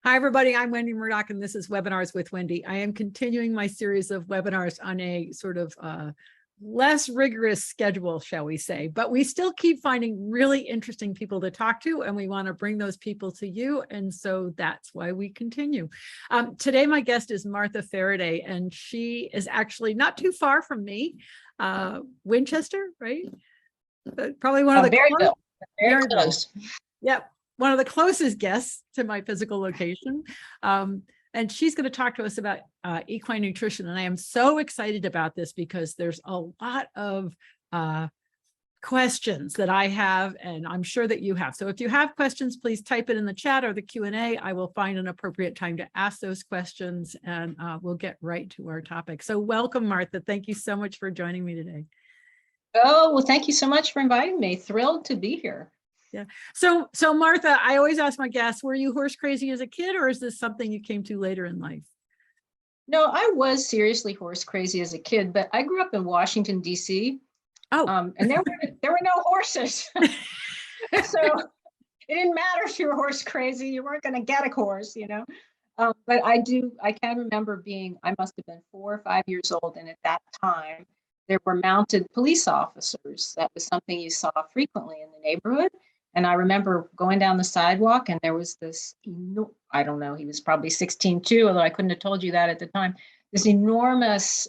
Hi, everybody. I'm Wendy Murdoch, and this is Webinars with Wendy. I am continuing my series of webinars on a sort of less rigorous schedule, shall we say, but we still keep finding really interesting people to talk to, and we want to bring those people to you. And so that's why we continue. Today, my guest is Martha Faraday, and she is actually not too far from me, Winchester, right? Probably one of the very close. Yep. One of the closest guests to my physical location. And she's going to talk to us about equine nutrition. And I am so excited about this because there's a lot of questions that I have, and I'm sure that you have. So if you have questions, please type it in the chat or the Q&A. I will find an appropriate time to ask those questions, and we'll get right to our topic. So welcome, Martha. Thank you so much for joining me today. Oh, well, thank you so much for inviting me. Thrilled to be here. Yeah. So Martha, I always ask my guests, were you horse crazy as a kid, or is this something you came to later in life? No, I was seriously horse crazy as a kid, but I grew up in Washington, D.C. Oh, and there were no horses. So it didn't matter if you were horse crazy, you weren't going to get a horse, you know. But I can remember I must have been 4 or 5 years old. And at that time, there were mounted police officers. That was something you saw frequently in the neighborhood. And I remember going down the sidewalk, and there was this, I don't know, he was probably 16 too, although I couldn't have told you that at the time, this enormous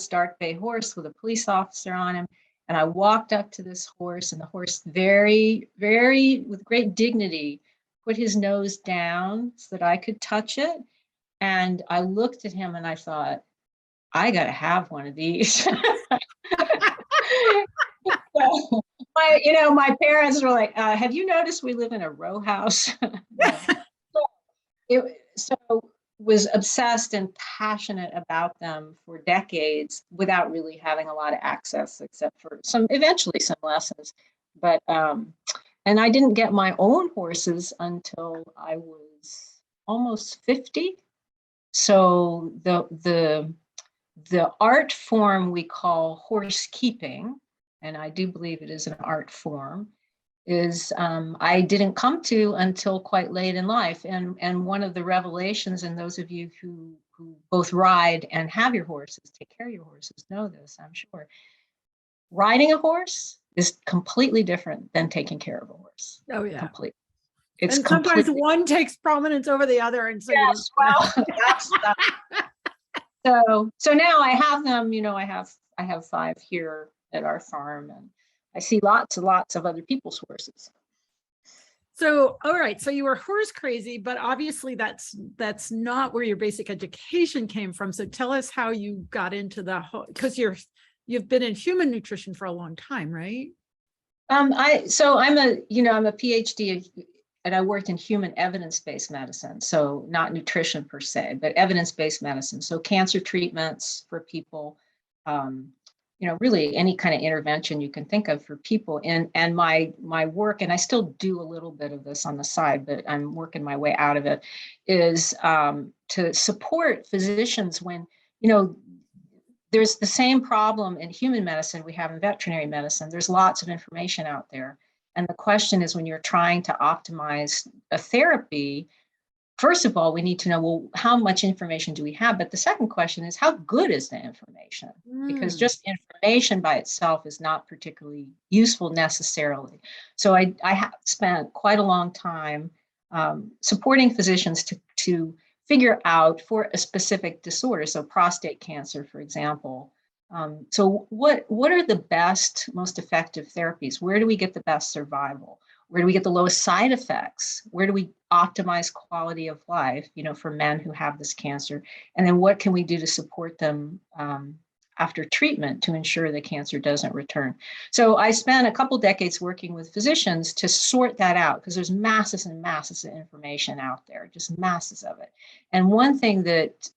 dark bay horse with a police officer on him. And I walked up to this horse, and the horse very, very, with great dignity, put his nose down so that I could touch it. And I looked at him and I thought, I got to have one of these. So, my parents were like, have you noticed we live in a row house? So was obsessed and passionate about them for decades without really having a lot of access, except for eventually some lessons. But, and I didn't get my own horses until I was almost 50. So the art form we call horse keeping, and I do believe it is an art form, is I didn't come to until quite late in life. And one of the revelations, and those of you who both ride and have your horses, take care of your horses, know this, I'm sure. Riding a horse is completely different than taking care of a horse. Oh, yeah. Completely. And sometimes one takes prominence over the other. And so yes, well, that's so now I have them, I have 5 here at our farm, and I see lots and lots of other people's horses. So, all right. So you were horse crazy, but obviously that's not where your basic education came from. So tell us how you got into because you've been in human nutrition for a long time, right? I'm a PhD, and I worked in human evidence-based medicine. So not nutrition per se, but evidence-based medicine. So cancer treatments for people, really any kind of intervention you can think of for people. And my work, and I still do a little bit of this on the side, but I'm working my way out of it, is to support physicians when, there's the same problem in human medicine we have in veterinary medicine. There's lots of information out there. And the question is, when you're trying to optimize a therapy, first of all, we need to know, well, how much information do we have? But the second question is, how good is the information? Because just information by itself is not particularly useful necessarily. So I have spent quite a long time supporting physicians to figure out for a specific disorder. So prostate cancer, for example. So what are the best, most effective therapies? Where do we get the best survival? Where do we get the lowest side effects? Where do we optimize quality of life, for men who have this cancer? And then what can we do to support them after treatment to ensure the cancer doesn't return? So I spent a couple decades working with physicians to sort that out, because there's masses and masses of information out there, just masses of it. And one thing that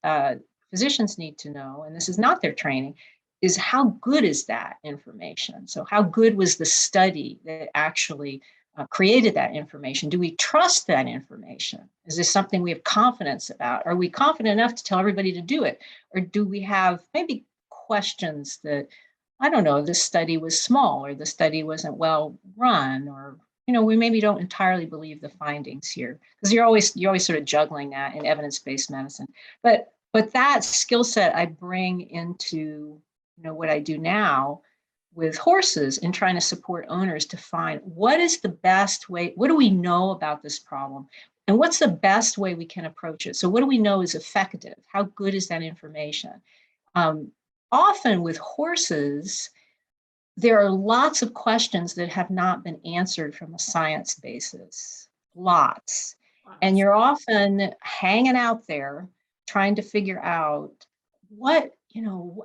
physicians need to know, and this is not their training, is how good is that information? So how good was the study that actually created that information? Do we trust that information? Is this something we have confidence about? Are we confident enough to tell everybody to do it? Or do we have maybe questions that, I don't know, this study was small, or the study wasn't well run, or we maybe don't entirely believe the findings here, because you're always sort of juggling that in evidence-based medicine. But that skill set I bring into, what I do now with horses and trying to support owners to find what is the best way, what do we know about this problem, and what's the best way we can approach it? So what do we know is effective? How good is that information? Often with horses, there are lots of questions that have not been answered from a science basis, lots. And you're often hanging out there trying to figure out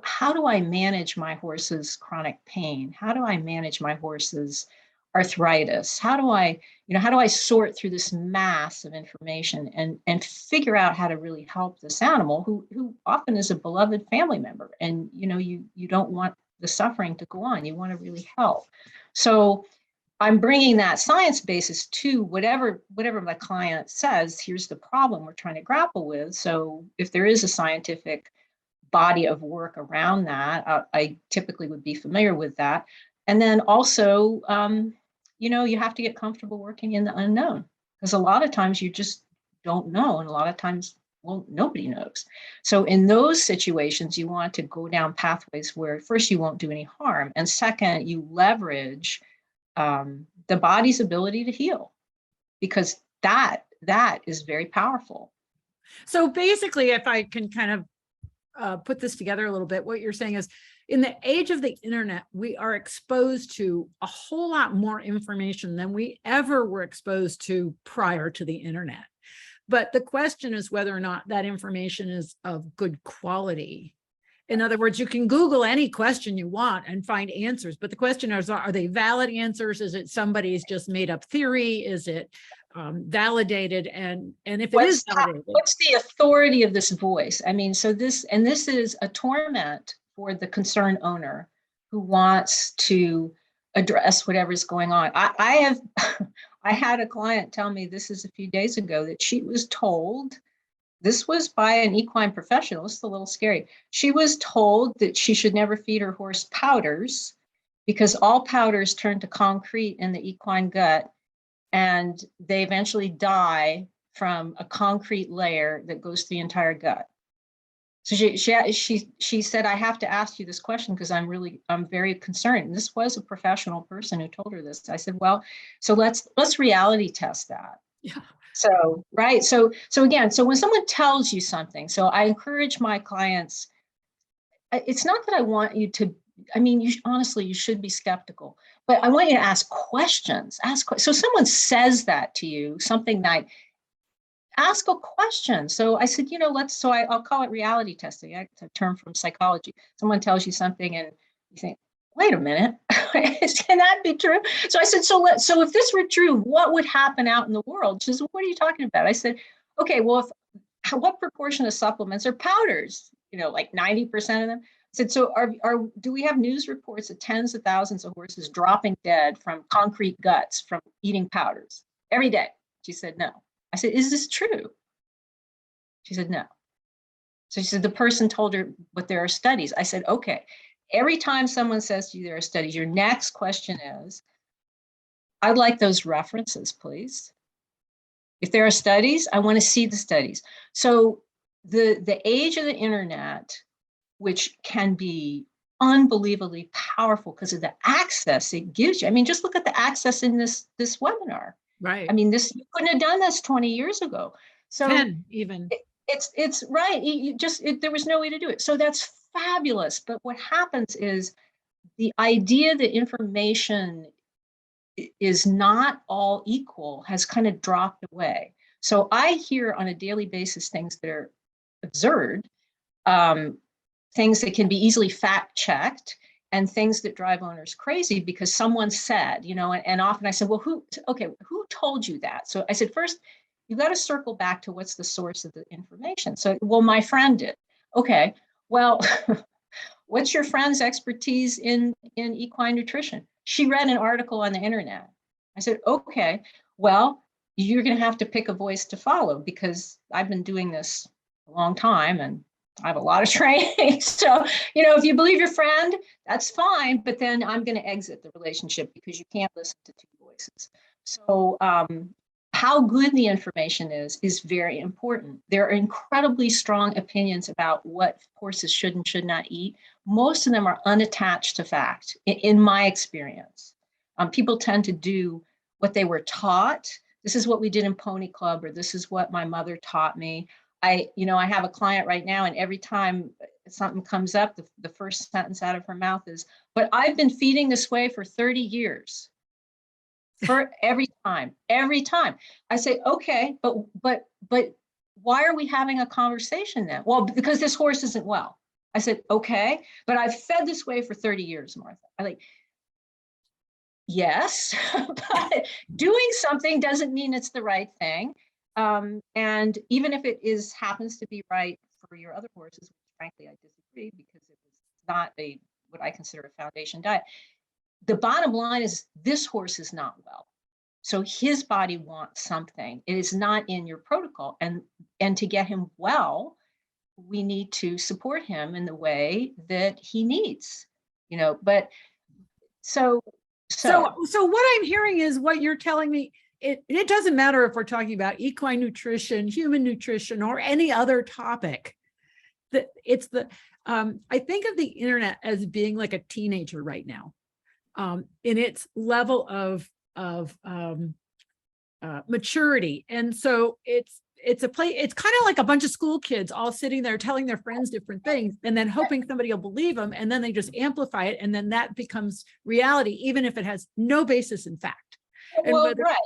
how do I manage my horse's chronic pain? How do I manage my horse's arthritis? How do I sort through this mass of information and figure out how to really help this animal who often is a beloved family member? And you don't want the suffering to go on. You want to really help. So I'm bringing that science basis to whatever my client says, here's the problem we're trying to grapple with. So if there is a scientific body of work around that, I typically would be familiar with that. And then also, you have to get comfortable working in the unknown, because a lot of times you just don't know. And a lot of times, well, nobody knows. So in those situations, you want to go down pathways where first you won't do any harm. And second, you leverage the body's ability to heal, because that is very powerful. So basically, if I can kind of put this together a little bit, what you're saying is, in the age of the internet, we are exposed to a whole lot more information than we ever were exposed to prior to the internet. But the question is whether or not that information is of good quality. In other words, you can Google any question you want and find answers, but the question is, are they valid answers? Is it somebody's just made up theory? Is it validated? And if it is validated, what's the authority of this voice? I mean, so this is a torment for the concerned owner who wants to address whatever's going on. I had a client tell me this is a few days ago that she was told, this was by an equine professional, it's a little scary. She was told that she should never feed her horse powders because all powders turn to concrete in the equine gut and they eventually die from a concrete layer that goes through the entire gut. So she said, I have to ask you this question because I'm very concerned. And this was a professional person who told her this. I said, well, so let's reality test that. yeah. So, right. So again, so when someone tells you something, so I encourage my clients, it's not that I want you to, I mean, honestly, you should be skeptical, but I want you to ask questions. So someone says that to you, something like, ask a question. So I said, I'll call it reality testing. It's a term from psychology. Someone tells you something and you think, wait a minute, can that be true? So I said, so if this were true, what would happen out in the world? She says, what are you talking about? I said, okay, well, what proportion of supplements are powders? Like 90% of them. I said, so do we have news reports of tens of thousands of horses dropping dead from concrete guts from eating powders every day? She said, no. I said, is this true? She said, no. So she said, the person told her, but there are studies. I said, okay, every time someone says to you there are studies, your next question is, I'd like those references, please. If there are studies, I want to see the studies. So the age of the internet, which can be unbelievably powerful because of the access it gives you. I mean, just look at the access in this webinar. Right. I mean, you couldn't have done this 20 years ago. So 10 even. It's right. There was no way to do it. So that's fabulous. But what happens is the idea that information is not all equal has kind of dropped away. So I hear on a daily basis things that are absurd, things that can be easily fact checked, and things that drive owners crazy because someone said, and often I said, well, who told you that? So I said, first, you got to circle back to what's the source of the information. So, well, my friend did. Okay, well, what's your friend's expertise in equine nutrition? She read an article on the internet. I said, okay, well, you're going to have to pick a voice to follow because I've been doing this a long time and I have a lot of training. So, if you believe your friend, that's fine. But then I'm going to exit the relationship because you can't listen to two voices. So how good the information is very important. There are incredibly strong opinions about what horses should and should not eat. Most of them are unattached to fact, in my experience. People tend to do what they were taught. This is what we did in Pony Club, or this is what my mother taught me. I have a client right now, and every time something comes up, the first sentence out of her mouth is, "But I've been feeding this way for 30 years." For every time I say, okay, but why are we having a conversation then? Well, because this horse isn't well. I said, okay, but I've fed this way for 30 years, Martha. I like, yes, but doing something doesn't mean it's the right thing. And even if it happens to be right for your other horses, which frankly I disagree, because it was not what I consider a foundation diet. The bottom line is this horse is not well. So his body wants something. It is not in your protocol. And to get him well, we need to support him in the way that he needs, but so what I'm hearing is what you're telling me. It doesn't matter if we're talking about equine nutrition, human nutrition, or any other topic. That it's I think of the internet as being like a teenager right now. In its level of maturity. And so it's kind of like a bunch of school kids all sitting there telling their friends different things and then hoping somebody will believe them. And then they just amplify it. And then that becomes reality, even if it has no basis in fact. Well, right.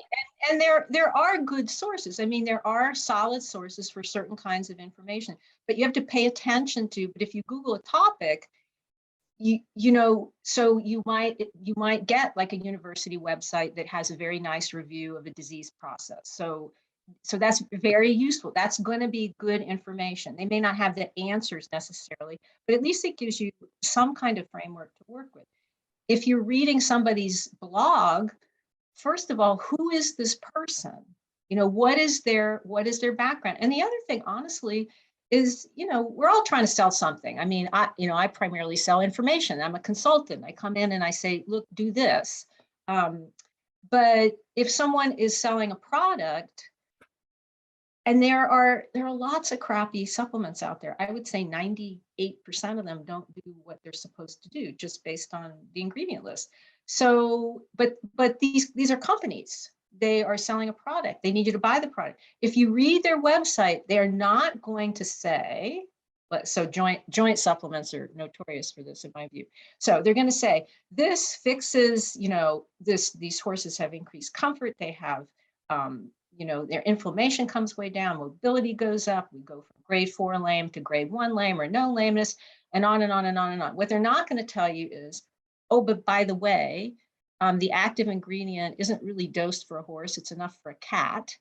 And there are good sources. I mean, there are solid sources for certain kinds of information, but you have to pay attention to, but if you Google a topic, so you might get like a university website that has a very nice review of a disease process. So that's very useful. That's going to be good information. They may not have the answers necessarily, but at least it gives you some kind of framework to work with. If you're reading somebody's blog, first of all, who is this person? What is their background? And the other thing, honestly, is, we're all trying to sell something. I mean, I primarily sell information. I'm a consultant. I come in and I say, look, do this. But if someone is selling a product, and there are lots of crappy supplements out there. I would say 98% of them don't do what they're supposed to do, just based on the ingredient list. So, but these are companies. They are selling a product. They need you to buy the product. If you read their website, they're not going to say, so joint supplements are notorious for this in my view. So they're going to say, this fixes, these horses have increased comfort. They have, their inflammation comes way down, mobility goes up. We go from grade 4 lame to grade 1 lame or no lameness, and on and on and on and on. What they're not going to tell you is, oh, but by the way, the active ingredient isn't really dosed for a horse. It's enough for a cat.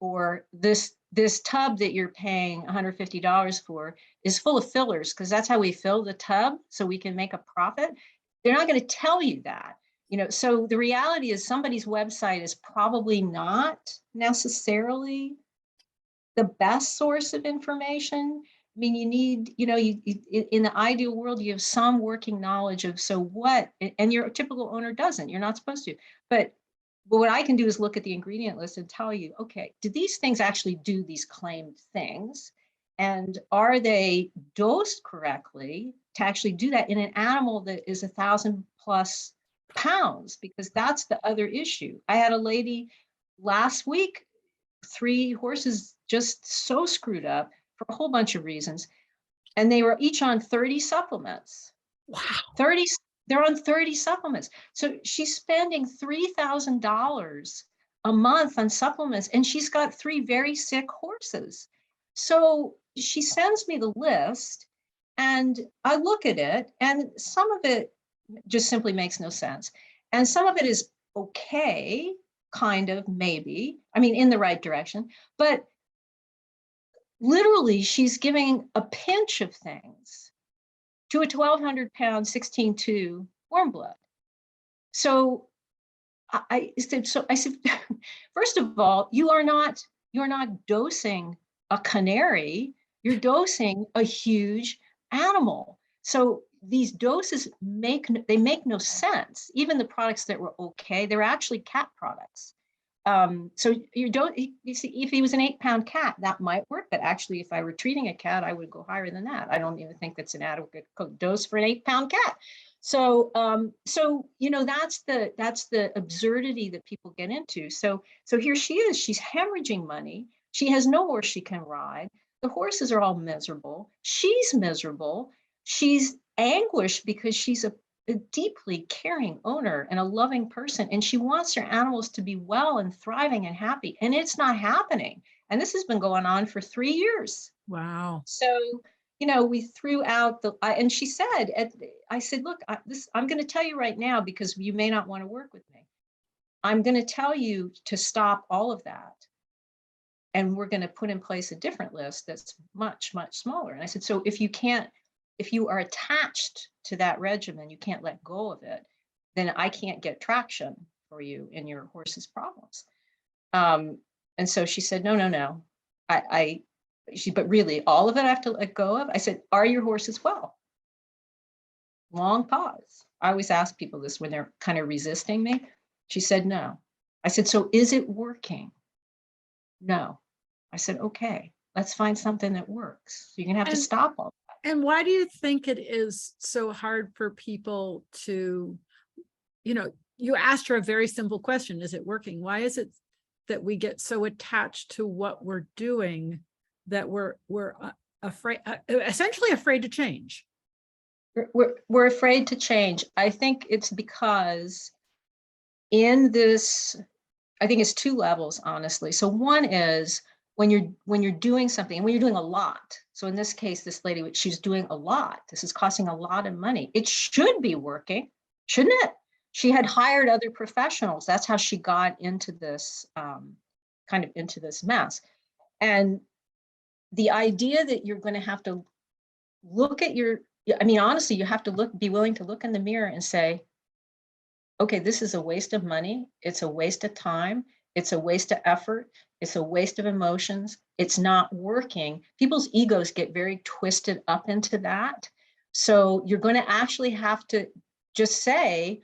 Or this tub that you're paying $150 for is full of fillers, because that's how we fill the tub so we can make a profit. They're not going to tell you that. So the reality is somebody's website is probably not necessarily the best source of information. I mean, you need, in the ideal world, you have some working knowledge of, so what, and your typical owner doesn't, you're not supposed to. But what I can do is look at the ingredient list and tell you, okay, do these things actually do these claimed things? And are they dosed correctly to actually do that in an animal that is 1,000+ pounds? Because that's the other issue. I had a lady last week, 3 horses just so screwed up for a whole bunch of reasons. And they were each on 30 supplements. Wow. They're on 30 supplements. So she's spending $3,000 a month on supplements, and she's got 3 very sick horses. So she sends me the list and I look at it, and some of it just simply makes no sense. And some of it is okay, kind of, maybe, I mean, in the right direction, but literally she's giving a pinch of things to a 1,200-pound 16-2 warm blood. So I said, first of all, you are not dosing a canary, you're dosing a huge animal. So these doses make no sense. Even the products that were okay, they're actually cat products. So you don't, you see, if he was an 8-pound cat, that might work. But actually, if I were treating a cat, I would go higher than that. I don't even think that's an adequate dose for an 8-pound cat. So, you know, that's the absurdity that people get into. So here she is. She's hemorrhaging money. She has no horse she can ride. The horses are all miserable. She's miserable. She's anguished because she's a deeply caring owner and a loving person, and she wants her animals to be well and thriving and happy, and it's not happening. And this has been going on for 3 years. Wow. So, you know, we threw out and she said, I said, look, I'm going to tell you right now, because you may not want to work with me. I'm going to tell you to stop all of that. And we're going to put in place a different list that's much, much smaller. And I said, so if you are attached to that regimen, you can't let go of it, then I can't get traction for you in your horse's problems. And so she said, no. But really, all of it I have to let go of? I said, are your horses well? Long pause. I always ask people this when they're kind of resisting me. She said, no. I said, so is it working? No. I said, okay, let's find something that works. You're going to have to stop all that. And why do you think it is so hard for people to, you know, you asked her a very simple question, is it working? Why is it that we get so attached to what we're doing that we're afraid, essentially afraid to change? We're afraid to change. I think it's because in this, I think it's 2 levels, honestly. So one is when you're doing something, and when you're doing a lot. So in this case, this lady, she's doing a lot. This is costing a lot of money. It should be working, shouldn't it? She had hired other professionals. That's how she got into this kind of into this mess. And the idea that you're going to have to look at honestly, you have to be willing to look in the mirror and say, okay, this is a waste of money. It's a waste of time. It's a waste of effort. It's a waste of emotions. It's not working. People's egos get very twisted up into that. So you're going to actually have to just say,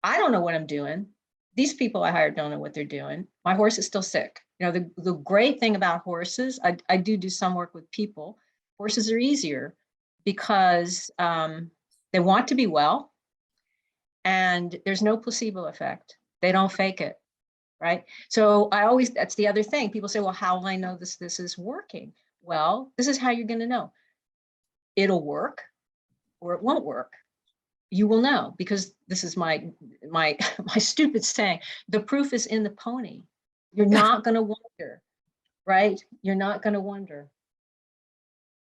I don't know what I'm doing. These people I hired don't know what they're doing. My horse is still sick. You know, the great thing about horses, I do some work with people. Horses are easier because they want to be well, and there's no placebo effect. They don't fake it, right? So that's the other thing. People say, well, how will I know this is working? Well, this is how you're going to know. It'll work or it won't work. You will know, because this is my stupid saying, the proof is in the pony. You're not going to wonder, right? You're not going to wonder.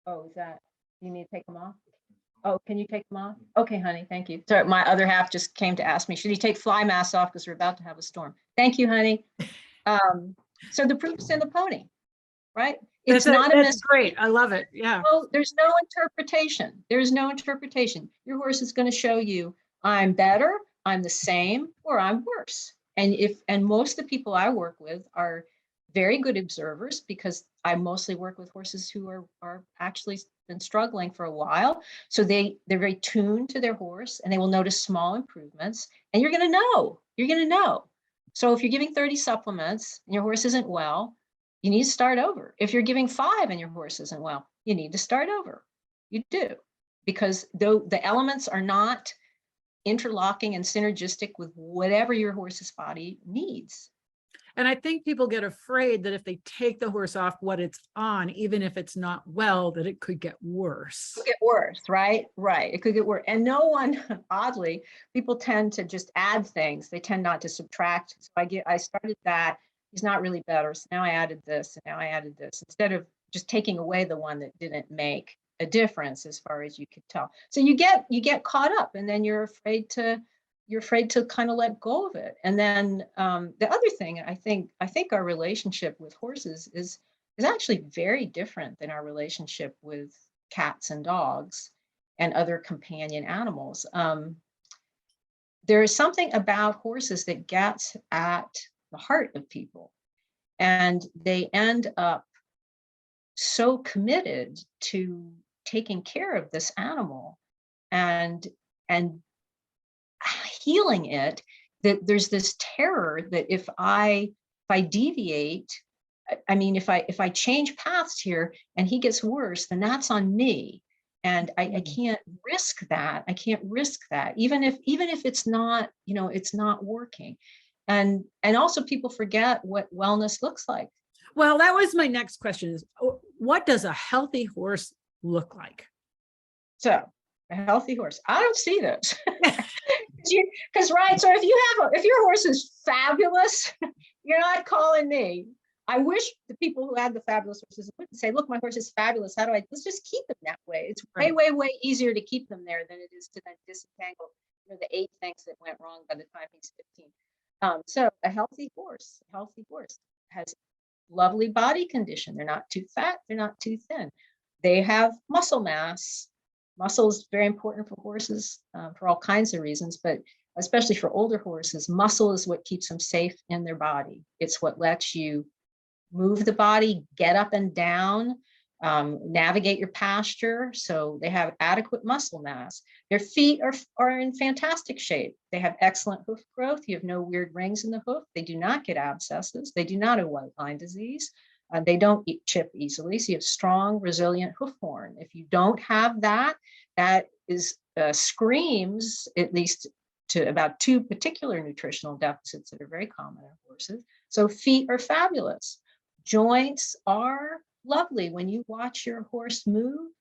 Oh, is that, you need to take them off? Oh, can you take them off? Okay, honey, thank you. Sorry, my other half just came to ask me, should he take fly masks off because we're about to have a storm? Thank you, honey. So the proof is in the pony, right? It's not a that's great. I love it. Yeah. Oh, there's no interpretation. There's no interpretation. Your horse is going to show you, I'm better, I'm the same, or I'm worse. And most of the people I work with are very good observers, because I mostly work with horses who are actually been struggling for a while. So they're very tuned to their horse, and they will notice small improvements, and you're going to know. So if you're giving 30 supplements and your horse isn't well, you need to start over. If you're giving 5 and your horse isn't well, you need to start over. You do, because though the elements are not interlocking and synergistic with whatever your horse's body needs. And I think people get afraid that if they take the horse off what it's on, even if it's not well, that it could get worse. It could get worse, right? Right. It could get worse. And no one, oddly, people tend to just add things. They tend not to subtract. So I started that. He's not really better. So now I added this, and now I added this, instead of just taking away the one that didn't make a difference as far as you could tell. So you get caught up, and then you're afraid to kind of let go of it. And then the other thing, I think our relationship with horses is actually very different than our relationship with cats and dogs and other companion animals. There is something about horses that gets at the heart of people, and they end up so committed to taking care of this animal and healing it, that there's this terror that if I deviate, I mean, if I change paths here and he gets worse, then that's on me. And I can't risk that. I can't risk that, even if it's not, it's not working. And also people forget what wellness looks like. Well, that was my next question is, what does a healthy horse look like? So a healthy horse, I don't see those. Because right, so if your horse is fabulous, you're not calling me. I wish the people who had the fabulous horses would say, look, my horse is fabulous. Let's just keep them that way. It's way, way, way easier to keep them there than it is to then disentangle, the 8 things that went wrong by the time he's 15. So a healthy horse has lovely body condition. They're not too fat. They're not too thin. They have muscle mass. Muscle is very important for horses for all kinds of reasons, but especially for older horses, muscle is what keeps them safe in their body. It's what lets you move the body, get up and down, navigate your pasture. So they have adequate muscle mass. Their feet are in fantastic shape. They have excellent hoof growth. You have no weird rings in the hoof. They do not get abscesses. They do not have white line disease. They don't chip easily. So you have strong, resilient hoof horn. If you don't have that, that is screams, at least to about 2 particular nutritional deficits that are very common in horses. So feet are fabulous. Joints are lovely. When you watch your horse move,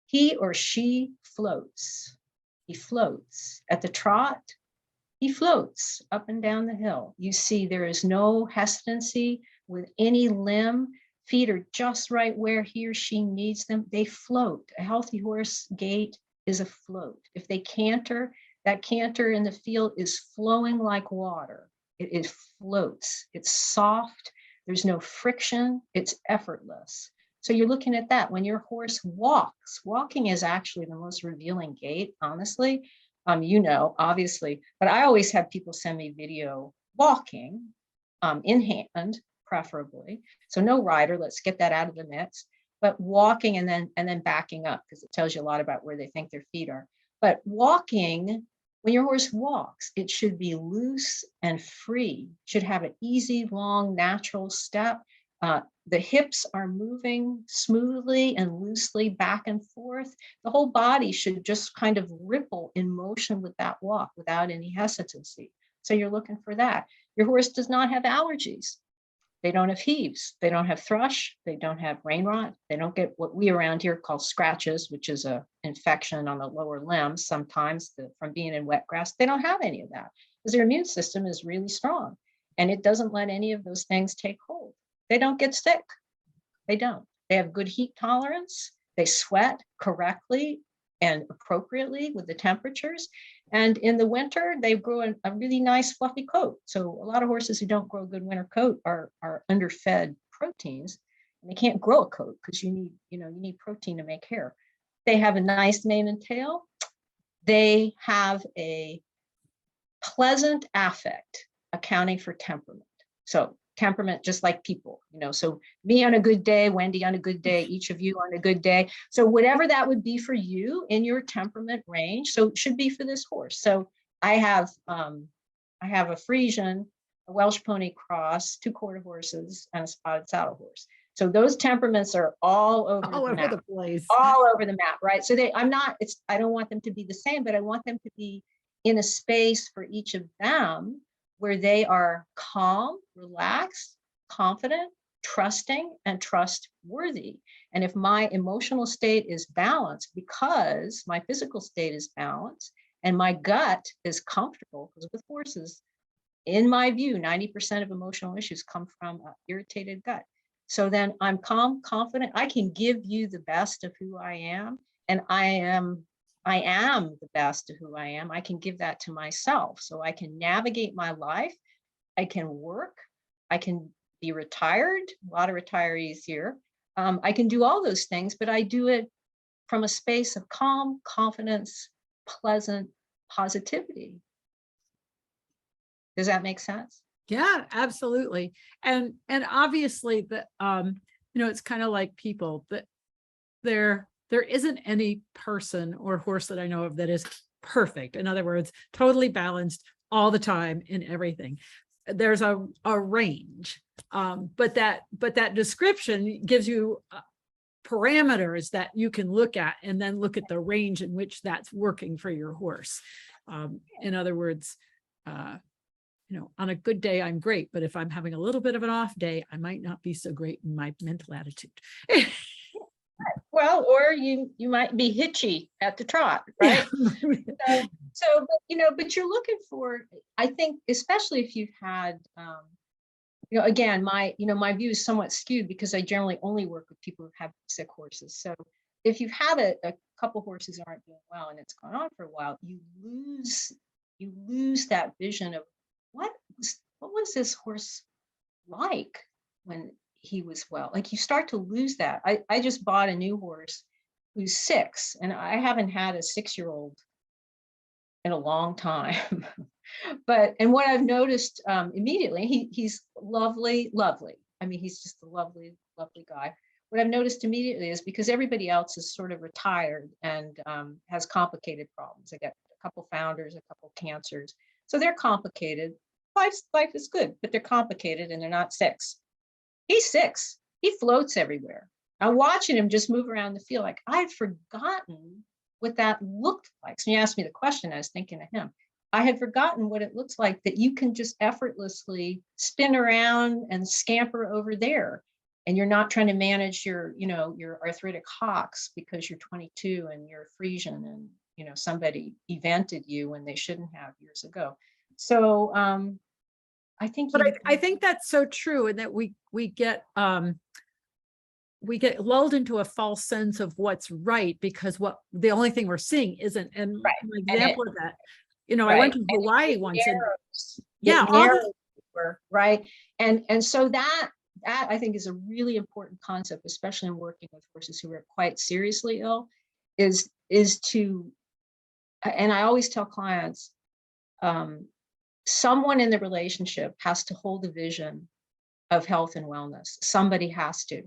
he or she floats. He floats. At the trot, he floats up and down the hill. You see there is no hesitancy with any limb. Feet are just right where he or she needs them. They float. A healthy horse gait is a float. If they canter, that canter in the field is flowing like water. It floats. It's soft. There's no friction. It's effortless. So you're looking at that. When your horse walks, walking is actually the most revealing gait, honestly. Obviously, but I always have people send me video walking in hand, preferably. So no rider, let's get that out of the mix, but walking and then backing up, because it tells you a lot about where they think their feet are. But walking, when your horse walks, it should be loose and free, should have an easy, long, natural step. The hips are moving smoothly and loosely back and forth. The whole body should just kind of ripple in motion with that walk without any hesitancy. So you're looking for that. Your horse does not have allergies. They don't have heaves. They don't have thrush. They don't have rain rot. They don't get what we around here call scratches, which is an infection on the lower limbs sometimes from being in wet grass. They don't have any of that because their immune system is really strong and it doesn't let any of those things take hold. They don't get sick. They don't. They have good heat tolerance. They sweat correctly and appropriately with the temperatures. And in the winter, they grow a really nice fluffy coat. So a lot of horses who don't grow a good winter coat are underfed proteins, and they can't grow a coat because you need protein to make hair. They have a nice mane and tail. They have a pleasant affect, accounting for temperament. So temperament, just like people, so me on a good day, Wendy on a good day, each of you on a good day. So whatever that would be for you in your temperament range, so it should be for this horse. So I have a Friesian, a Welsh pony cross, 2 quarter horses, and a spotted saddle horse. So those temperaments are all over the place, all over the map, right? So I don't want them to be the same, but I want them to be in a space for each of them where they are calm, relaxed, confident, trusting, and trustworthy. And if my emotional state is balanced because my physical state is balanced and my gut is comfortable, because with horses, in my view, 90% of emotional issues come from an irritated gut. So then I'm calm, confident, I can give you the best of who I am, and I am the best of who I am. I can give that to myself. So I can navigate my life. I can work. I can be retired. A lot of retirees here. I can do all those things, but I do it from a space of calm, confidence, pleasant positivity. Does that make sense? Yeah, absolutely. And obviously that, it's kind of like people that there isn't any person or horse that I know of that is perfect. In other words, totally balanced, all the time in everything. There's a range, but that description gives you parameters that you can look at, and then look at the range in which that's working for your horse. In other words, on a good day, I'm great, but if I'm having a little bit of an off day, I might not be so great in my mental attitude. Well, or you might be hitchy at the trot, right? But you're looking for, I think, especially if you've had, again, my view is somewhat skewed because I generally only work with people who have sick horses. So if you've had a couple horses aren't doing well and it's gone on for a while, you lose that vision of what was this horse like when he was well. Like, you start to lose that. I just bought a new horse who's 6, and I haven't had a 6-year-old in a long time. And what I've noticed immediately, he's lovely. I mean, he's just a lovely guy. What I've noticed immediately is because everybody else is sort of retired and has complicated problems. I got a couple founders, a couple cancers. So they're complicated. Life is good, but they're complicated and they're not 6. He's 6. He floats everywhere. I'm watching him just move around the field. Like, I'd forgotten what that looked like. So you asked me the question, I was thinking of him. I had forgotten what it looks like that you can just effortlessly spin around and scamper over there. And you're not trying to manage your arthritic hocks because you're 22 and you're Frisian and, somebody evented you when they shouldn't have years ago. So, I think, I think that's so true, and that we get lulled into a false sense of what's right, because the only thing we're seeing isn't. And right. an example of that, I went to Hawaii once, right. And so that I think is a really important concept, especially in working with horses who are quite seriously ill, is to, and I always tell clients, someone in the relationship has to hold a vision of health and wellness. Somebody has to.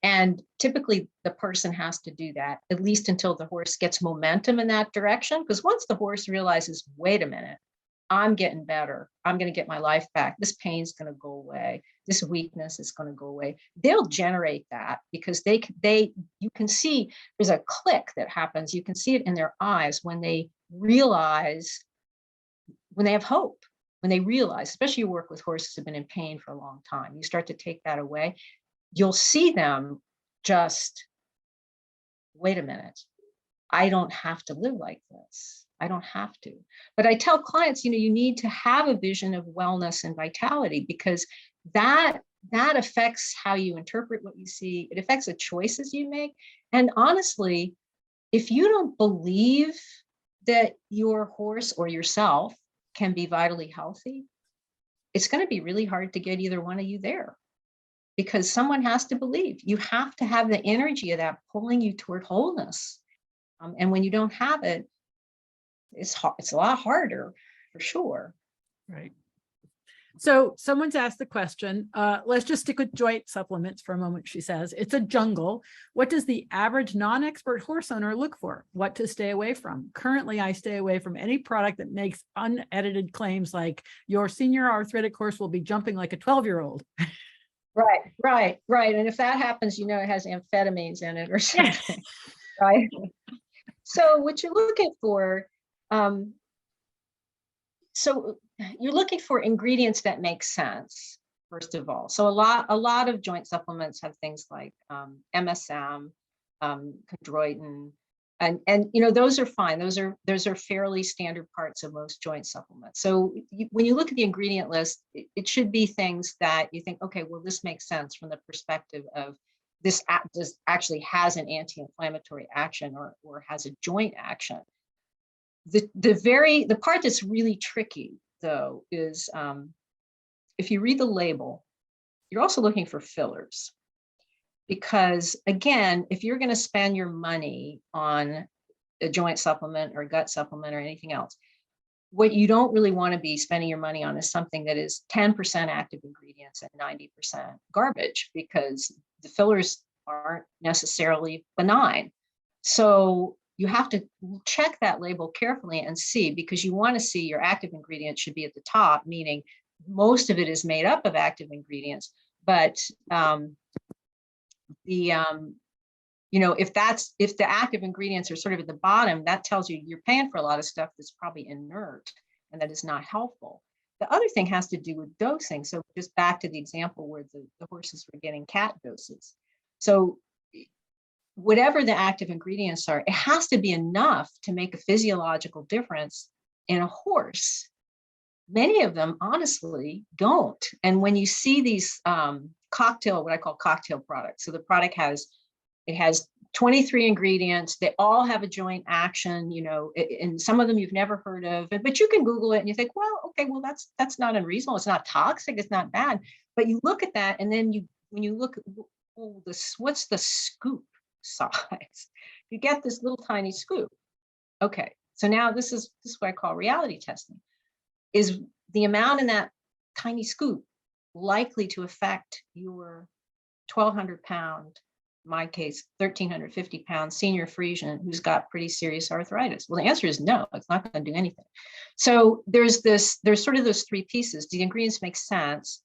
And typically the person has to do that, at least until the horse gets momentum in that direction. Because once the horse realizes, wait a minute, I'm getting better, I'm going to get my life back, this pain's going to go away, this weakness is going to go away, they'll generate that, because you can see there's a click that happens. You can see it in their eyes when they realize, when they have hope. When they realize, especially you work with horses who've been in pain for a long time, you start to take that away, you'll see them just, wait a minute, I don't have to live like this. I don't have to. But I tell clients, you need to have a vision of wellness and vitality, because that affects how you interpret what you see. It affects the choices you make. And honestly, if you don't believe that your horse or yourself can be vitally healthy, it's going to be really hard to get either one of you there, because someone has to believe. You have to have the energy of that pulling you toward wholeness. And when you don't have it, it's a lot harder, for sure. Right. So someone's asked the question, let's just stick with joint supplements for a moment. She says, it's a jungle. What does the average non-expert horse owner look for? What to stay away from? Currently, I stay away from any product that makes unedited claims like your senior arthritic horse will be jumping like a 12-year-old. Right. And if that happens, it has amphetamines in it or something, right? So what you're looking for, so you're looking for ingredients that make sense, first of all. So a lot of joint supplements have things like MSM, chondroitin, and those are fine. Those are fairly standard parts of most joint supplements. So when you look at the ingredient list, it should be things that you think, okay, well, this makes sense from the perspective of this actually has an anti-inflammatory action or has a joint action. The part that's really tricky, though, is if you read the label, you're also looking for fillers. Because again, if you're going to spend your money on a joint supplement or a gut supplement or anything else, what you don't really want to be spending your money on is something that is 10% active ingredients and 90% garbage, because the fillers aren't necessarily benign. So you have to check that label carefully and see, because you want to see your active ingredient should be at the top, meaning most of it is made up of active ingredients. But if the active ingredients are sort of at the bottom, that tells you you're paying for a lot of stuff that's probably inert and that is not helpful. The other thing has to do with dosing. So just back to the example where the horses were getting cat doses. So whatever the active ingredients are, it has to be enough to make a physiological difference in a horse. Many of them honestly don't. And when you see these what I call cocktail products, so the product has 23 ingredients, they all have a joint action, and some of them you've never heard of, but you can Google it and you think, well, okay, well, that's not unreasonable. It's not toxic, it's not bad. But you look at that, and then when you look at what's the scoop size, you get this little tiny scoop. Okay, so now this is what I call reality testing. Is the amount in that tiny scoop likely to affect your 1,200 pound, in my case, 1,350 pound senior Frisian who's got pretty serious arthritis? Well, the answer is no, it's not going to do anything. So there's sort of those three pieces. Do the ingredients make sense?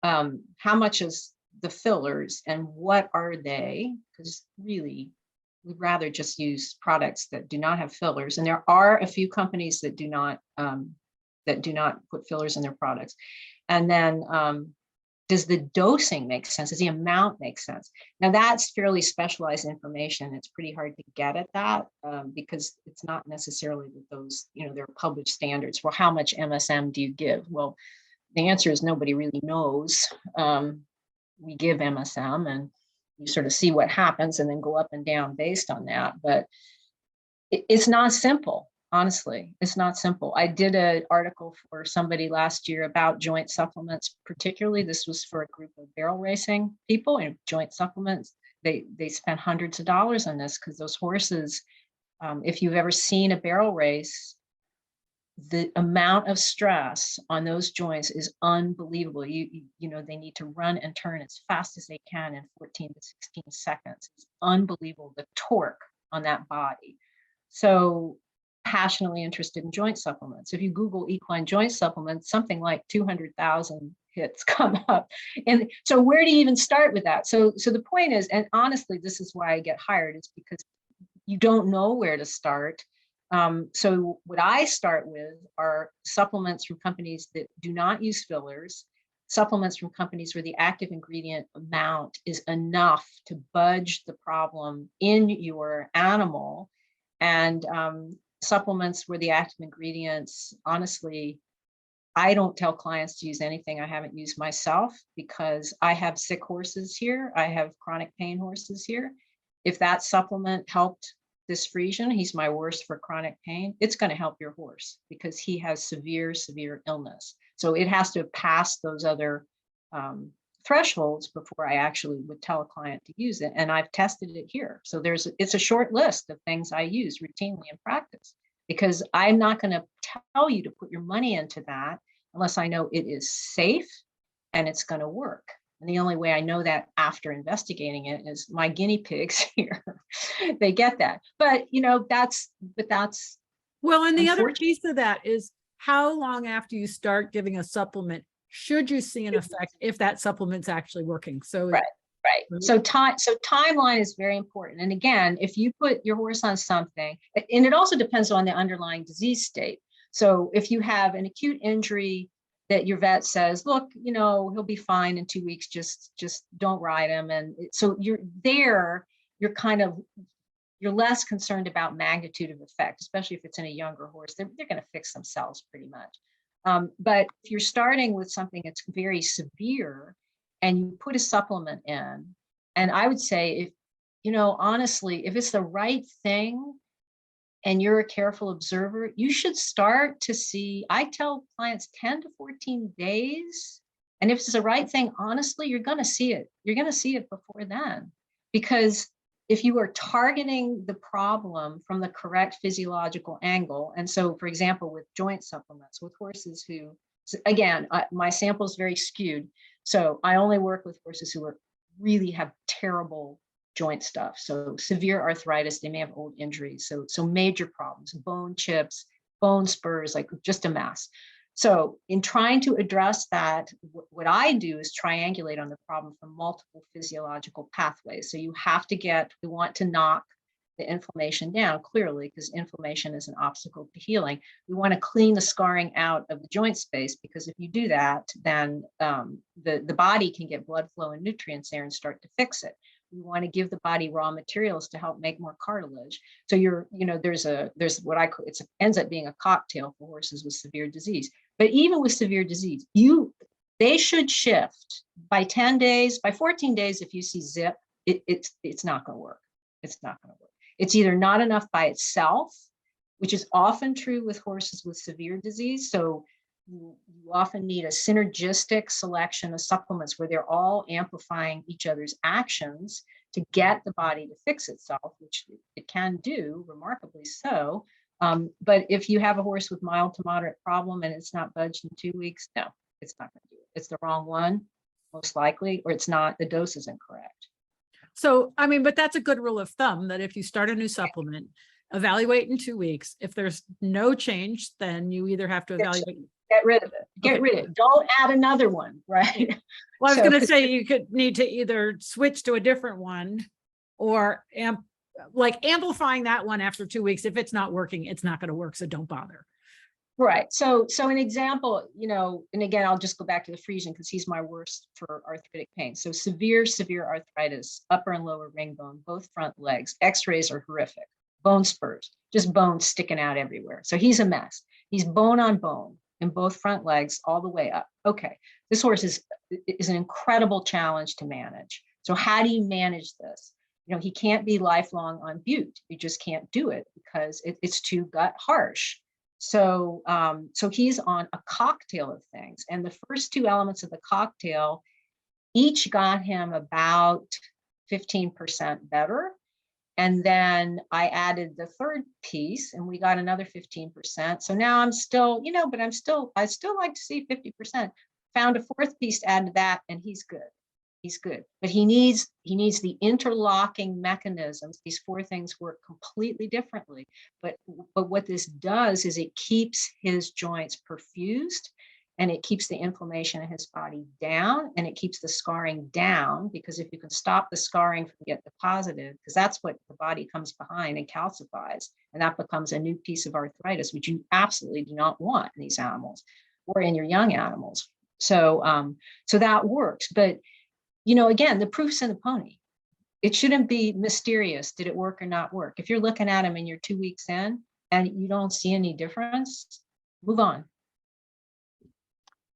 How much is the fillers and what are they? Because really, we'd rather just use products that do not have fillers. And there are a few companies that do not put fillers in their products. And then does the dosing make sense? Does the amount make sense? Now that's fairly specialized information. It's pretty hard to get at that because it's not necessarily that those, there are published standards. Well, how much MSM do you give? Well, the answer is nobody really knows. We give MSM and you sort of see what happens and then go up and down based on that. But it's not simple. Honestly, it's not simple. I did an article for somebody last year about joint supplements, particularly. This was for a group of barrel racing people and joint supplements. They spent hundreds of dollars on this because those horses, if you've ever seen a barrel race, the amount of stress on those joints is unbelievable. They need to run and turn as fast as they can in 14 to 16 seconds. It's unbelievable, the torque on that body. So passionately interested in joint supplements. If you Google equine joint supplements, something like 200,000 hits come up. And so where do you even start with that? So the point is, and honestly, this is why I get hired, is because you don't know where to start. So what I start with are supplements from companies that do not use fillers, supplements from companies where the active ingredient amount is enough to budge the problem in your animal, and supplements where the active ingredients, honestly, I don't tell clients to use anything I haven't used myself because I have sick horses here. I have chronic pain horses here. If that supplement helped this Frisian, he's my worst for chronic pain, it's going to help your horse because he has severe illness. So it has to pass those other thresholds before I actually would tell a client to use it. And I've tested it here. So it's a short list of things I use routinely in practice, because I'm not going to tell you to put your money into that unless I know it is safe and it's going to work. And the only way I know that after investigating it is my guinea pigs here. They get that. But that's well, and the other piece of that is how long after you start giving a supplement should you see an effect if that supplement's actually working? So right. So timeline is very important. And again, if you put your horse on something, and it also depends on the underlying disease state. So if you have an acute injury that your vet says, look, he'll be fine in 2 weeks, just don't ride him. And so you're less concerned about magnitude of effect, especially if it's in a younger horse. They're going to fix themselves pretty much. But if you're starting with something that's very severe and you put a supplement in, and I would say, honestly, if it's the right thing and you're a careful observer, you should start to see, I tell clients 10 to 14 days. And if it's the right thing, honestly, you're going to see it. You're going to see it before then, because if you are targeting the problem from the correct physiological angle. And so, for example, with joint supplements, with horses who, again, my sample is very skewed. So I only work with horses who really have terrible joint stuff. So severe arthritis, they may have old injuries. So major problems, bone chips, bone spurs, like just a mess. So in trying to address that, what I do is triangulate on the problem from multiple physiological pathways. So you have to we want to knock the inflammation down clearly, because inflammation is an obstacle to healing. We want to clean the scarring out of the joint space, because if you do that, then the body can get blood flow and nutrients there and start to fix it. We want to give the body raw materials to help make more cartilage. So there's what I call, it ends up being a cocktail for horses with severe disease. But even with severe disease, they should shift by 10 days, by 14 days. If you see zip, it's not going to work. It's not going to work. It's either not enough by itself, which is often true with horses with severe disease. So you often need a synergistic selection of supplements where they're all amplifying each other's actions to get the body to fix itself, which it can do remarkably so. But if you have a horse with mild to moderate problem and it's not budged in 2 weeks, no, it's not going to do it. It's the wrong one, most likely, or it's not, the dose is incorrect. So, I mean, but that's a good rule of thumb, that if you start a new supplement, evaluate in 2 weeks. If there's no change, then you either have to evaluate. Get rid of it. Get rid of it. Don't add another one, right? Well, I was going to say you could need to either switch to a different one or amplifying that one after 2 weeks. If it's not working, it's not going to work. So don't bother. Right. So an example, and again, I'll just go back to the Friesian because he's my worst for arthritic pain. So severe arthritis, upper and lower ring bone, both front legs. X-rays are horrific. Bone spurs, just bones sticking out everywhere. So he's a mess. He's bone on bone in both front legs all the way up. Okay. This horse is an incredible challenge to manage. So how do you manage this? He can't be lifelong on bute. You just can't do it because it's too gut harsh. So he's on a cocktail of things. And the first two elements of the cocktail each got him about 15% better. And then I added the third piece and we got another 15%. So now I'm still, but I still like to see 50%. Found a fourth piece to add to that and he's good. He's good, but he needs the interlocking mechanisms. These four things work completely differently. But what this does is it keeps his joints perfused, and it keeps the inflammation in his body down, and it keeps the scarring down. Because if you can stop the scarring from getting deposited, because that's what the body comes behind and calcifies, and that becomes a new piece of arthritis, which you absolutely do not want in these animals or in your young animals. So that works, but. Again, the proof's in the pony. It shouldn't be mysterious. Did it work or not work? If you're looking at them and you're 2 weeks in and you don't see any difference, move on.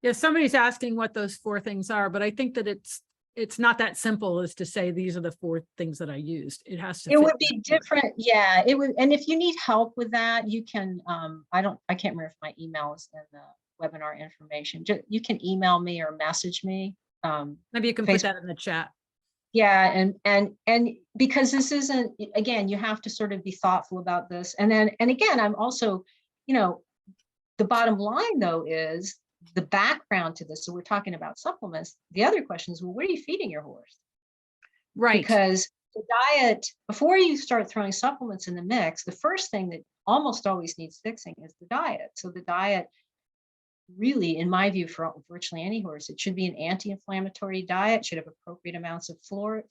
Yeah, somebody's asking what those four things are, but I think that it's not that simple as to say these are the four things that I used. It has to. It would be different. Yeah, it would. And if you need help with that, you can. I can't remember if my email is in the webinar information. You can email me or message me. Maybe you can put that in the chat. Yeah, and because this isn't, again, you have to sort of be thoughtful about this. And again, I'm also, the bottom line though is the background to this. So we're talking about supplements. The other question is, well, what are you feeding your horse? Right. Because the diet, before you start throwing supplements in the mix, the first thing that almost always needs fixing is the diet. So the diet, really, in my view, for virtually any horse, it should be an anti-inflammatory diet, should have appropriate amounts of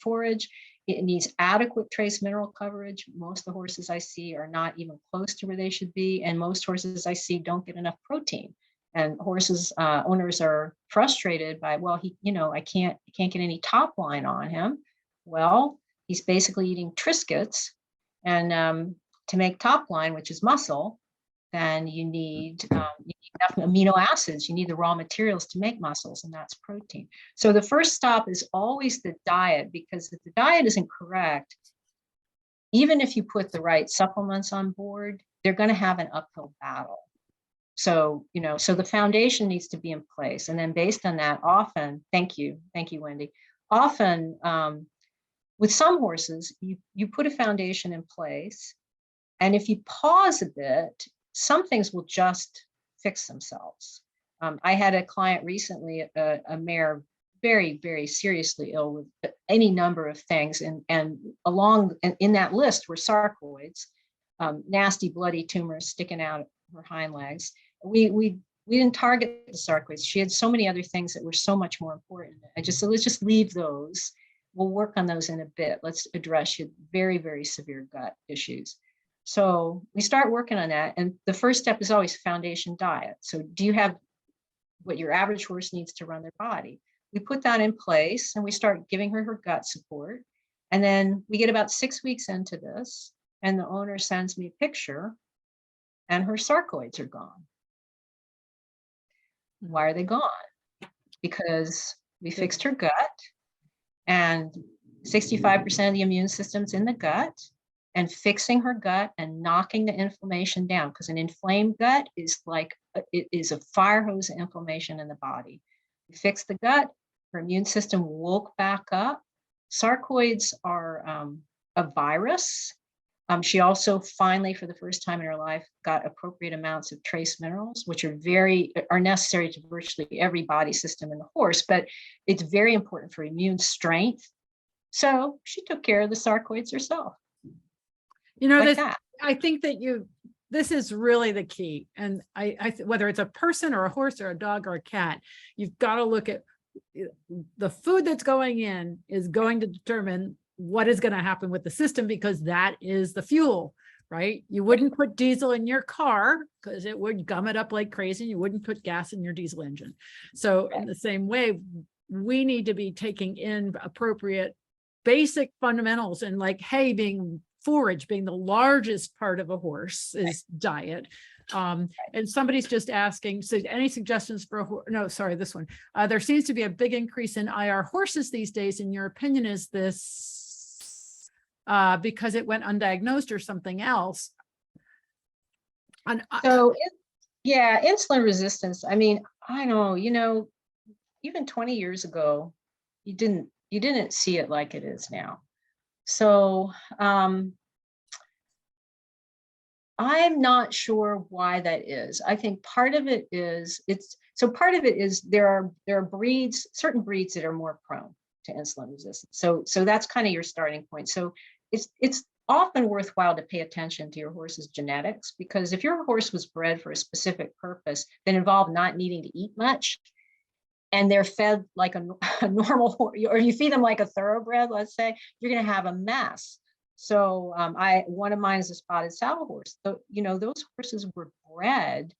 forage. It needs adequate trace mineral coverage. Most of the horses I see are not even close to where they should be. And most horses I see don't get enough protein. And horses, owners are frustrated by, well, I can't get any top line on him. Well, he's basically eating Triscuits. And to make top line, which is muscle, then you need enough amino acids. You need the raw materials to make muscles, and that's protein. So the first stop is always the diet, because if the diet isn't correct, even if you put the right supplements on board, they're going to have an uphill battle. So, so the foundation needs to be in place. And then based on that, often, thank you, Wendy, often with some horses, you put a foundation in place, and if you pause a bit, some things will just fix themselves. I had a client recently, a mare, very, very seriously ill with any number of things. And in that list were sarcoids, nasty bloody tumors sticking out of her hind legs. We didn't target the sarcoids. She had so many other things that were so much more important. So let's just leave those. We'll work on those in a bit. Let's address your very, very severe gut issues. So we start working on that. And the first step is always foundation diet. So do you have what your average horse needs to run their body? We put that in place and we start giving her gut support. And then we get about 6 weeks into this and the owner sends me a picture and her sarcoids are gone. Why are they gone? Because we fixed her gut, and 65% of the immune system's in the gut, and fixing her gut and knocking the inflammation down, because an inflamed gut is it is a fire hose of inflammation in the body. We fixed the gut, her immune system woke back up. Sarcoids are a virus. She also finally, for the first time in her life, got appropriate amounts of trace minerals, which are necessary to virtually every body system in the horse, but it's very important for immune strength. So she took care of the sarcoids herself. I think that this is really the key. And whether it's a person or a horse or a dog or a cat, you've got to look at the food that's going in is going to determine what is going to happen with the system, because that is the fuel, right? You wouldn't put diesel in your car because it would gum it up like crazy. You wouldn't put gas in your diesel engine. So in the same way, we need to be taking in appropriate basic fundamentals, and forage being the largest part of a horse's diet. And somebody's just asking, so any suggestions for this one. There seems to be a big increase in IR horses these days. In your opinion, is this because it went undiagnosed or something else? Insulin resistance. I mean, I know, even 20 years ago, you didn't see it like it is now. So I'm not sure why that is. I think part of it is there are breeds, certain breeds that are more prone to insulin resistance. So that's kind of your starting point. So it's often worthwhile to pay attention to your horse's genetics, because if your horse was bred for a specific purpose that involved not needing to eat much, and they're fed like a normal horse, or you feed them like a thoroughbred, let's say, you're going to have a mess. So one of mine is a spotted saddle horse. So, those horses were bred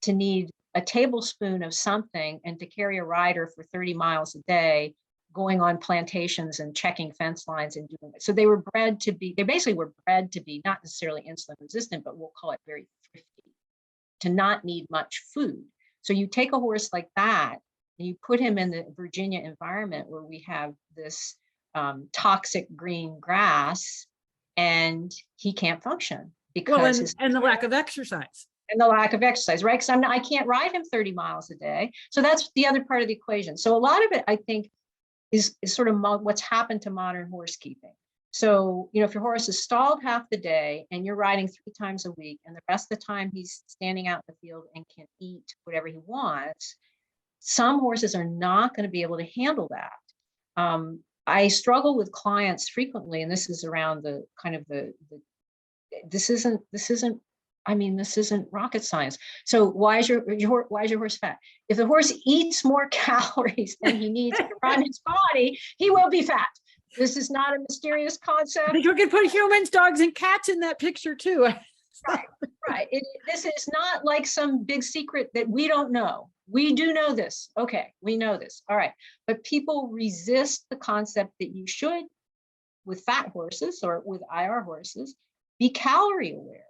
to need a tablespoon of something and to carry a rider for 30 miles a day, going on plantations and checking fence lines and doing it. So they basically were bred to be not necessarily insulin resistant, but we'll call it very thrifty, to not need much food. So you take a horse like that and you put him in the Virginia environment where we have this toxic green grass, and he can't function because and the lack of exercise. And the lack of exercise, right? Because I can't ride him 30 miles a day. So that's the other part of the equation. So a lot of it, I think, is sort of what's happened to modern horse keeping. So, if your horse is stalled half the day and you're riding 3 times a week, and the rest of the time he's standing out in the field and can eat whatever he wants, some horses are not going to be able to handle that. I struggle with clients frequently, and this is around the kind of this isn't rocket science. So why is your horse fat? If the horse eats more calories than he needs to run his body, he will be fat. This is not a mysterious concept. You can put humans, dogs, and cats in that picture too. Right. This is not like some big secret that we don't know. We do know this. Okay, we know this. All right. But people resist the concept that you should, with fat horses or with IR horses, be calorie aware,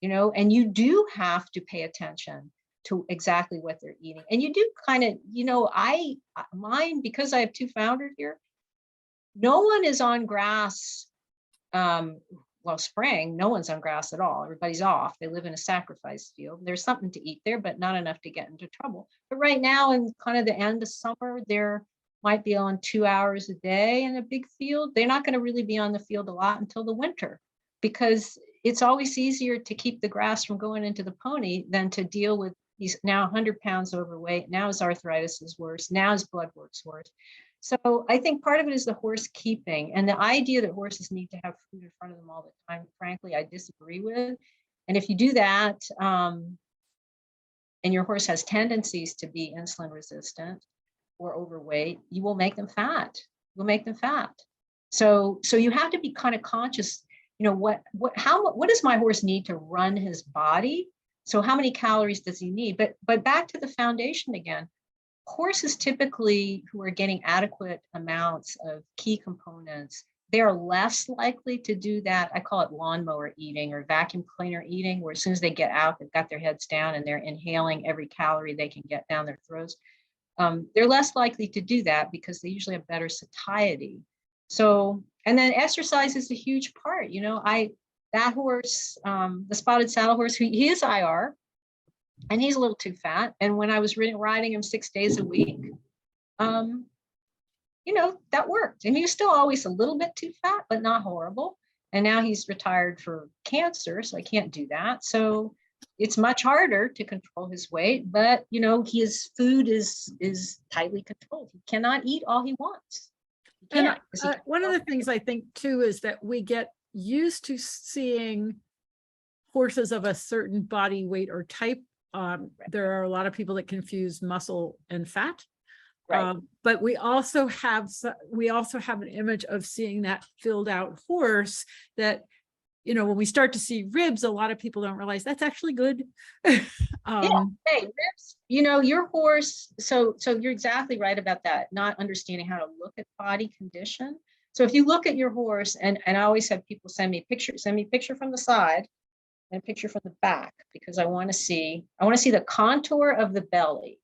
and you do have to pay attention to exactly what they're eating. And you do kind of, mine, because I have 2 founders here, no one is on grass. Spring, no one's on grass at all. Everybody's off. They live in a sacrifice field. There's something to eat there, but not enough to get into trouble. But right now, in kind of the end of summer, there might be on 2 hours a day in a big field. They're not going to really be on the field a lot until the winter, because it's always easier to keep the grass from going into the pony than to deal with He's now 100 pounds overweight. Now his arthritis is worse. Now his blood work's worse. So I think part of it is the horse keeping, and the idea that horses need to have food in front of them all the time, frankly, I disagree with. And if you do that, and your horse has tendencies to be insulin resistant or overweight, you will make them fat. You'll make them fat. So you have to be kind of conscious, you know, what does my horse need to run his body? So how many calories does he need? But back to the foundation again, horses typically who are getting adequate amounts of key components, they are less likely to do that. I call it lawnmower eating or vacuum cleaner eating, where as soon as they get out, they've got their heads down and they're inhaling every calorie they can get down their throats. They're less likely to do that because they usually have better satiety. So, and then exercise is a huge part. You know, that horse, the spotted saddle horse, he is IR, and he's a little too fat. And when I was riding him 6 days a week, you know, that worked. And he was still always a little bit too fat, but not horrible. And now he's retired for cancer, so I can't do that. So it's much harder to control his weight, but you know, his food is tightly controlled. He cannot eat all he wants. And one of the things I think too is that we get used to seeing horses of a certain body weight or type. There are a lot of people that confuse muscle and fat. Right. But we also have an image of seeing that filled out horse that, you know, when we start to see ribs, a lot of people don't realize that's actually good. Yeah. Hey, ribs, you know, your horse, so you're exactly right about that, not understanding how to look at body condition. So if you look at your horse, and I always have people send me a picture from the side and a picture from the back, because I want to see the contour of the belly.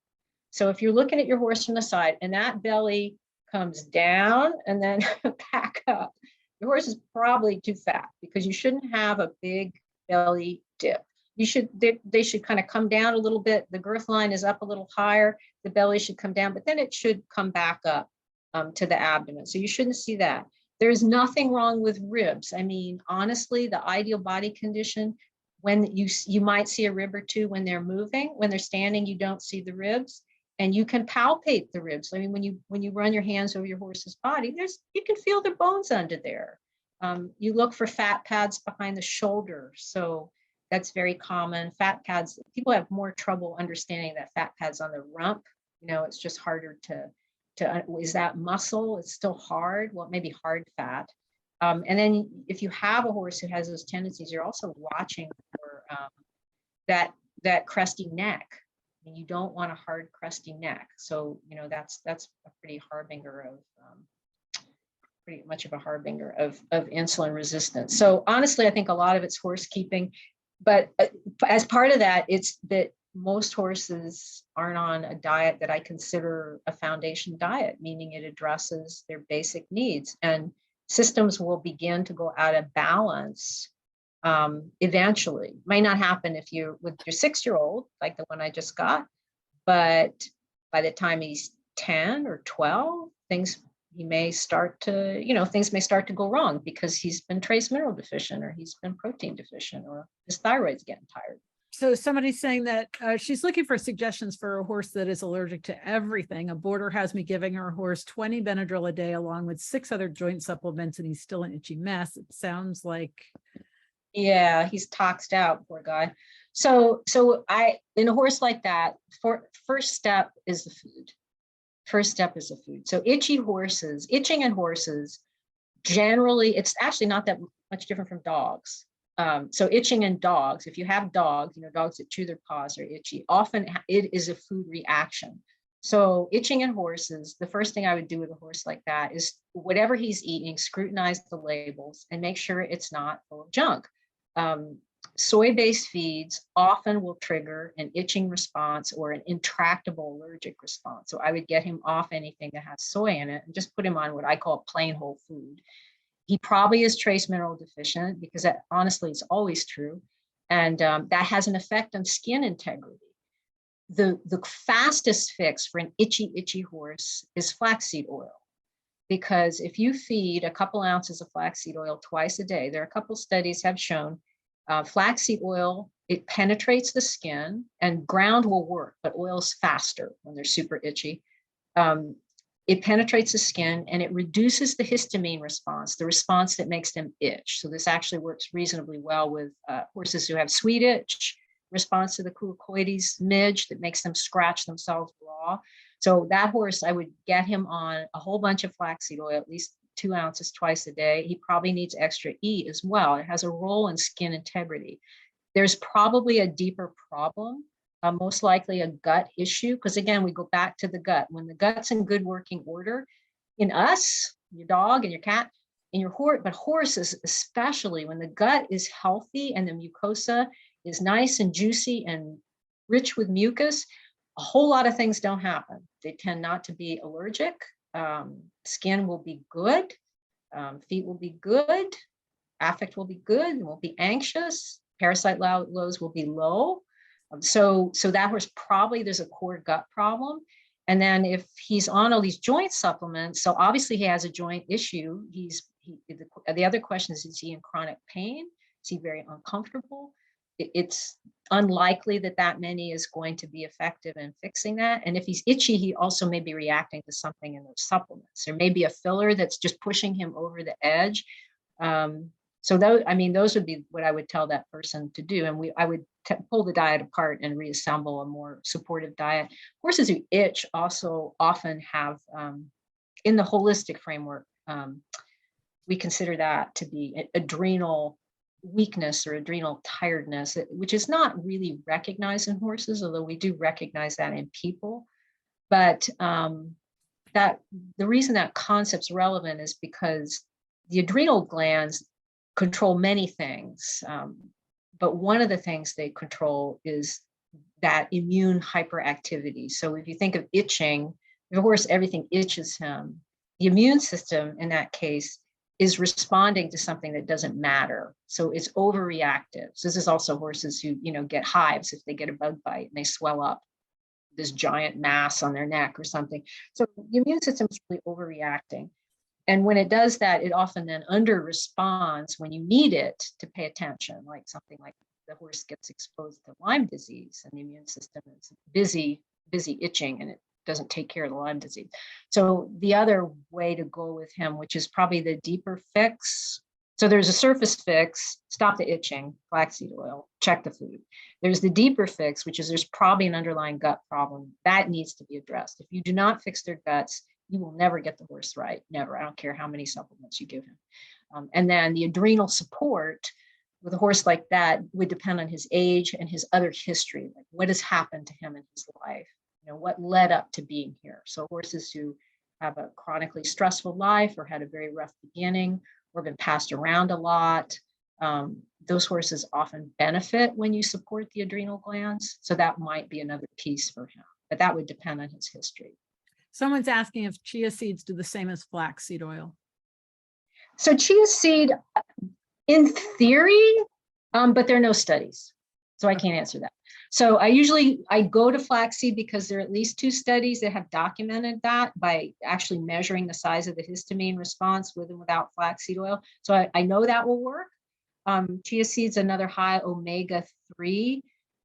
So if you're looking at your horse from the side and that belly comes down and then back up, your horse is probably too fat, because you shouldn't have a big belly dip. They should kind of come down a little bit. The girth line is up a little higher. The belly should come down, but then it should come back up to the abdomen. So you shouldn't see that. There's nothing wrong with ribs. I mean, honestly, the ideal body condition, when you might see a rib or two when they're moving. When they're standing, you don't see the ribs. And you can palpate the ribs. I mean, when you run your hands over your horse's body, you can feel the bones under there. You look for fat pads behind the shoulder. So that's very common. Fat pads, people have more trouble understanding that fat pads on the rump. You know, it's just harder to is that muscle? It's still hard. Well, maybe hard fat. And then if you have a horse who has those tendencies, you're also watching for that crusty neck. And you don't want a hard, crusty neck. So, you know, that's a pretty much of a harbinger of insulin resistance. So honestly, I think a lot of it's horse keeping, but as part of that, it's that most horses aren't on a diet that I consider a foundation diet, meaning it addresses their basic needs, and systems will begin to go out of balance eventually. Might not happen if you're with your 6-year-old, like the one I just got, but by the time he's 10 or 12, things may start to go wrong because he's been trace mineral deficient, or he's been protein deficient, or his thyroid's getting tired. So somebody's saying that she's looking for suggestions for a horse that is allergic to everything. A boarder has me giving her horse 20 Benadryl a day along with 6 other joint supplements, and he's still an itchy mess. It sounds like. Yeah, he's toxed out, poor guy. So in a horse like that, first step is the food. First step is the food. So itching in horses, generally, it's actually not that much different from dogs. So itching in dogs, if you have dogs, you know, dogs that chew their paws are itchy. Often it is a food reaction. So itching in horses, the first thing I would do with a horse like that is whatever he's eating, scrutinize the labels and make sure it's not full of junk. Soy-based feeds often will trigger an itching response or an intractable allergic response. So I would get him off anything that has soy in it and just put him on what I call plain whole food. He probably is trace mineral deficient, because that honestly is always true. And that has an effect on skin integrity. The fastest fix for an itchy horse is flaxseed oil. Because if you feed a couple ounces of flaxseed oil twice a day, there are a couple studies have shown flaxseed oil It penetrates the skin, and ground will work, but oil's faster when they're super itchy. It penetrates the skin and it reduces the histamine response, the response that makes them itch. So this actually works reasonably well with horses who have sweet itch, response to the Crucoides midge that makes them scratch themselves raw. So that horse, I would get him on a whole bunch of flaxseed oil, at least 2 ounces twice a day. He probably needs extra E as well. It has a role in skin integrity. There's probably a deeper problem, most likely a gut issue, because again, we go back to the gut. When the gut's in good working order, in us, your dog and your cat, in your horse, but horses especially, when the gut is healthy and the mucosa is nice and juicy and rich with mucus, a whole lot of things don't happen. They tend not to be allergic. Skin will be good. Feet will be good. Affect will be good. They won't be anxious. Parasite loads will be low. So that was probably, there's a core gut problem. And then if he's on all these joint supplements, so obviously he has a joint issue. The other question is he in chronic pain? Is he very uncomfortable? It's unlikely that many is going to be effective in fixing that. And if he's itchy, he also may be reacting to something in those supplements. There may be a filler that's just pushing him over the edge. So those would be what I would tell that person to do. And I would pull the diet apart and reassemble a more supportive diet. Horses who itch also often have, in the holistic framework, we consider that to be adrenal weakness or adrenal tiredness, which is not really recognized in horses, although we do recognize that in people. But that the reason that concept's relevant is because the adrenal glands control many things, but one of the things they control is that immune hyperactivity. So if you think of itching, if a horse, everything itches him, the immune system in that case is responding to something that doesn't matter. So it's overreactive. So this is also horses who, get hives if they get a bug bite and they swell up this giant mass on their neck or something. So the immune system is really overreacting. And when it does that, it often then under responds when you need it to pay attention, like something like the horse gets exposed to Lyme disease and the immune system is busy itching and it doesn't take care of the Lyme disease. So the other way to go with him, which is probably the deeper fix. So there's a surface fix, stop the itching, flaxseed oil, check the food. There's the deeper fix, which is there's probably an underlying gut problem that needs to be addressed. If you do not fix their guts, you will never get the horse right, never. I don't care how many supplements you give him. And then the adrenal support with a horse like that would depend on his age and his other history, like what has happened to him in his life, what led up to being here. So horses who have a chronically stressful life or had a very rough beginning or been passed around a lot, those horses often benefit when you support the adrenal glands. So that might be another piece for him, but that would depend on his history. Someone's asking if chia seeds do the same as flaxseed oil. So chia seed, in theory, but there are no studies. So I can't answer that. So I go to flaxseed because there are at least 2 studies that have documented that by actually measuring the size of the histamine response with and without flaxseed oil. So I know that will work. Chia seed's another high omega-3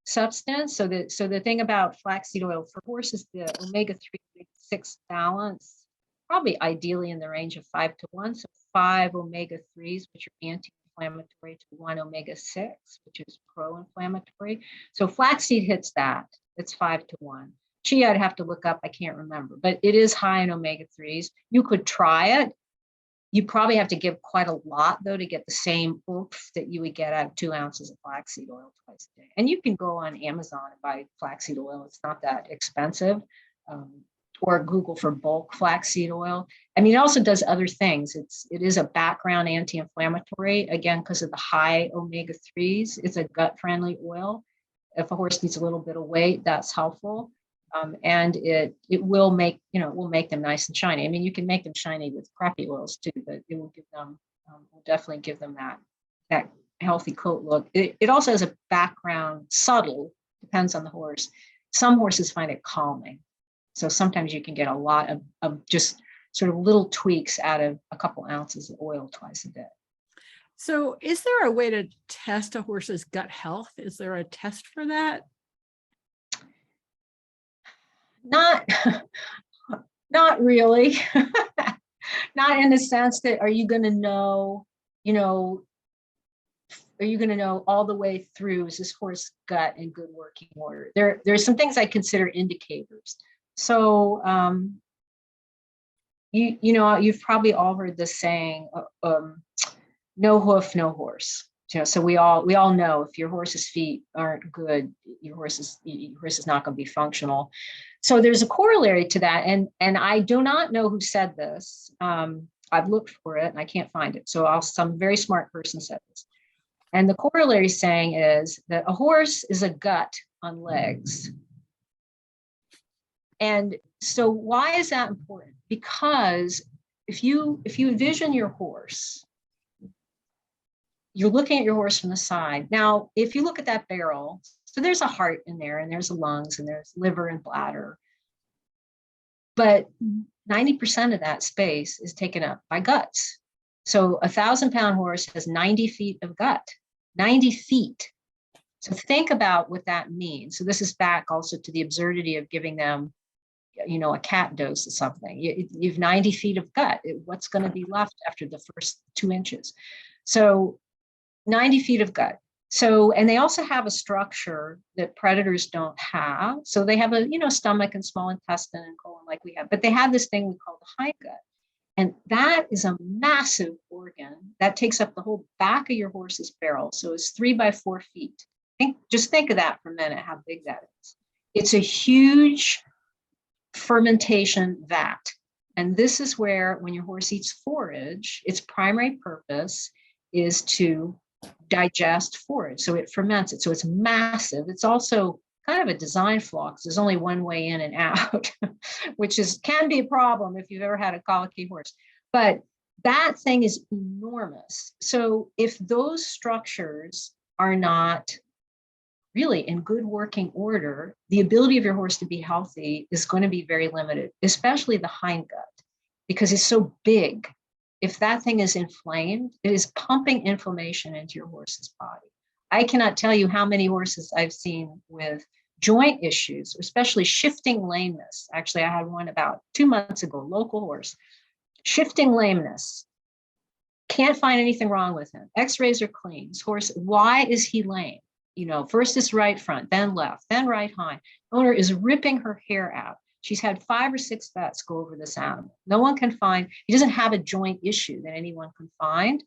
substance. So the thing about flaxseed oil for horses, the omega-3-6 balance, probably ideally in the range of 5-to-1. So 5 omega-3s, which are anti-inflammatory, to 1 omega-6, which is pro-inflammatory. So flaxseed hits that. It's 5-to-1. Chia, I'd have to look up. I can't remember, but it is high in omega-3s. You could try it. You probably have to give quite a lot, though, to get the same oomph that you would get out of 2 ounces of flaxseed oil twice a day. And you can go on Amazon and buy flaxseed oil. It's not that expensive. Or Google for bulk flaxseed oil. I mean, it also does other things. It is a background anti-inflammatory, again, because of the high omega-3s. It's a gut-friendly oil. If a horse needs a little bit of weight, that's helpful. And it will make, will make them nice and shiny. I mean, you can make them shiny with crappy oils too, but it will give them, will definitely give them that healthy coat look. It also has a background, subtle, depends on the horse. Some horses find it calming. So sometimes you can get a lot of just sort of little tweaks out of a couple ounces of oil twice a day. So is there a way to test a horse's gut health? Is there a test for that? Not, not really. Not in the sense that, are you going to know, are you going to know all the way through, is this horse gut in good working order? There's some things I consider indicators. So, you've probably all heard this saying, no hoof, no horse. So we all know if your horse's feet aren't good, your horse is not going to be functional. So there's a corollary to that, and I do not know who said this. I've looked for it and I can't find it. So some very smart person said this. And the corollary saying is that a horse is a gut on legs. And so why is that important? Because if you envision your horse, you're looking at your horse from the side. Now, if you look at that barrel, so there's a heart in there, and there's lungs, and there's liver and bladder. But 90% of that space is taken up by guts. So a 1,000-pound horse has 90 feet of gut, 90 feet. So think about what that means. So this is back also to the absurdity of giving them, a cat dose of something. You've 90 feet of gut. What's going to be left after the first 2 inches? So 90 feet of gut. So, and they also have a structure that predators don't have. So they have a, stomach and small intestine and colon like we have, but they have this thing we call the hindgut. And that is a massive organ that takes up the whole back of your horse's barrel. So it's 3 by 4 feet. Just think of that for a minute, how big that is. It's a huge fermentation vat. And this is where, when your horse eats forage, its primary purpose is to digest forage. So it ferments it. So it's massive. It's also kind of a design flaw because there's only one way in and out, which can be a problem if you've ever had a colicky horse. But that thing is enormous. So if those structures are not really in good working order, the ability of your horse to be healthy is going to be very limited, especially the hindgut, because it's so big. If that thing is inflamed, it is pumping inflammation into your horse's body. I cannot tell you how many horses I've seen with joint issues, especially shifting lameness. Actually, I had one about 2 months ago, local horse, shifting lameness. Can't find anything wrong with him. X-rays are clean. His horse, why is he lame? First is right front, then left, then right hind. Owner is ripping her hair out. She's had 5 or 6 vets go over this animal. No one can find, he doesn't have a joint issue that anyone can find.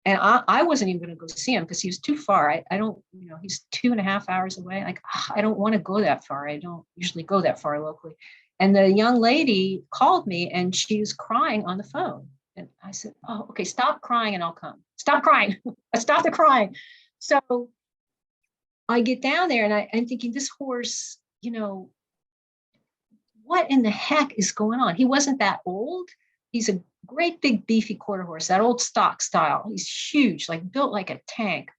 And I wasn't even going to go see him because he was too far. I don't, he's 2.5 hours away. Like, I don't want to go that far. I don't usually go that far locally. And the young lady called me and she was crying on the phone. And I said, oh, okay, stop crying and I'll come. Stop crying. Stop the crying. So I get down there and I'm thinking, this horse, what in the heck is going on? He wasn't that old. He's a great big beefy quarter horse, that old stock style. He's huge, like built like a tank.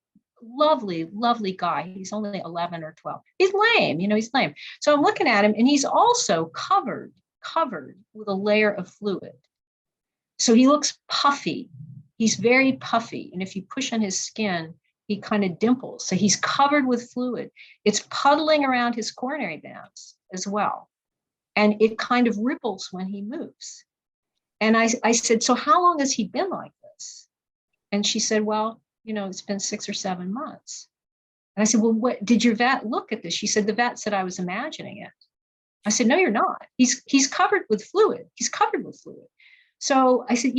Lovely, lovely guy. He's only 11 or 12. He's lame, he's lame. So I'm looking at him and he's also covered with a layer of fluid. So he looks puffy. He's very puffy. And if you push on his skin, he kind of dimples. So he's covered with fluid. It's puddling around his coronary bands as well. And it kind of ripples when he moves. And I said, so how long has he been like this? And she said, well, it's been 6 or 7 months. And I said, well, what did your vet look at this? She said, the vet said I was imagining it. I said, no, you're not. He's covered with fluid. He's covered with fluid. So I said,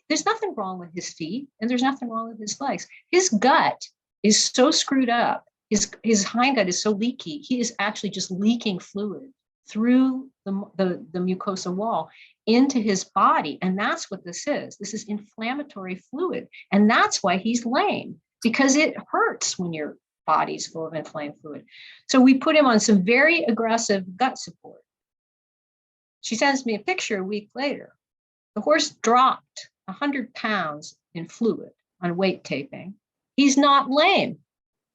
there's nothing wrong with his feet and there's nothing wrong with his legs. His gut is so screwed up. His hindgut is so leaky. He is actually just leaking fluid through the mucosa wall into his body. And that's what this is. This is inflammatory fluid. And that's why he's lame, because it hurts when your body's full of inflamed fluid. So we put him on some very aggressive gut support. She sends me a picture a week later. The horse dropped 100 pounds in fluid on weight taping. He's not lame.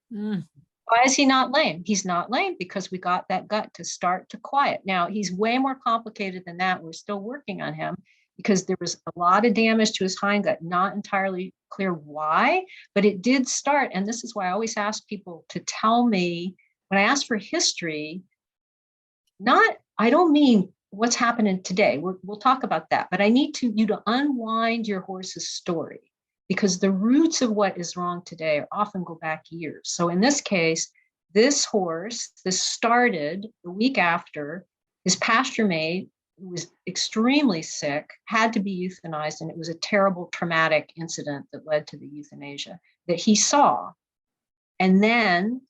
Why is he not lame? He's not lame because we got that gut to start to quiet. Now, he's way more complicated than that. We're still working on him because there was a lot of damage to his hindgut, not entirely clear why, but it did start. And this is why I always ask people to tell me, when I ask for history, I don't mean what's happening today. We'll talk about that, but I need you to unwind your horse's story, because the roots of what is wrong today often go back years. So in this case, this started the week after his pasture mate, who was extremely sick, had to be euthanized, and it was a terrible traumatic incident that led to the euthanasia that he saw. And then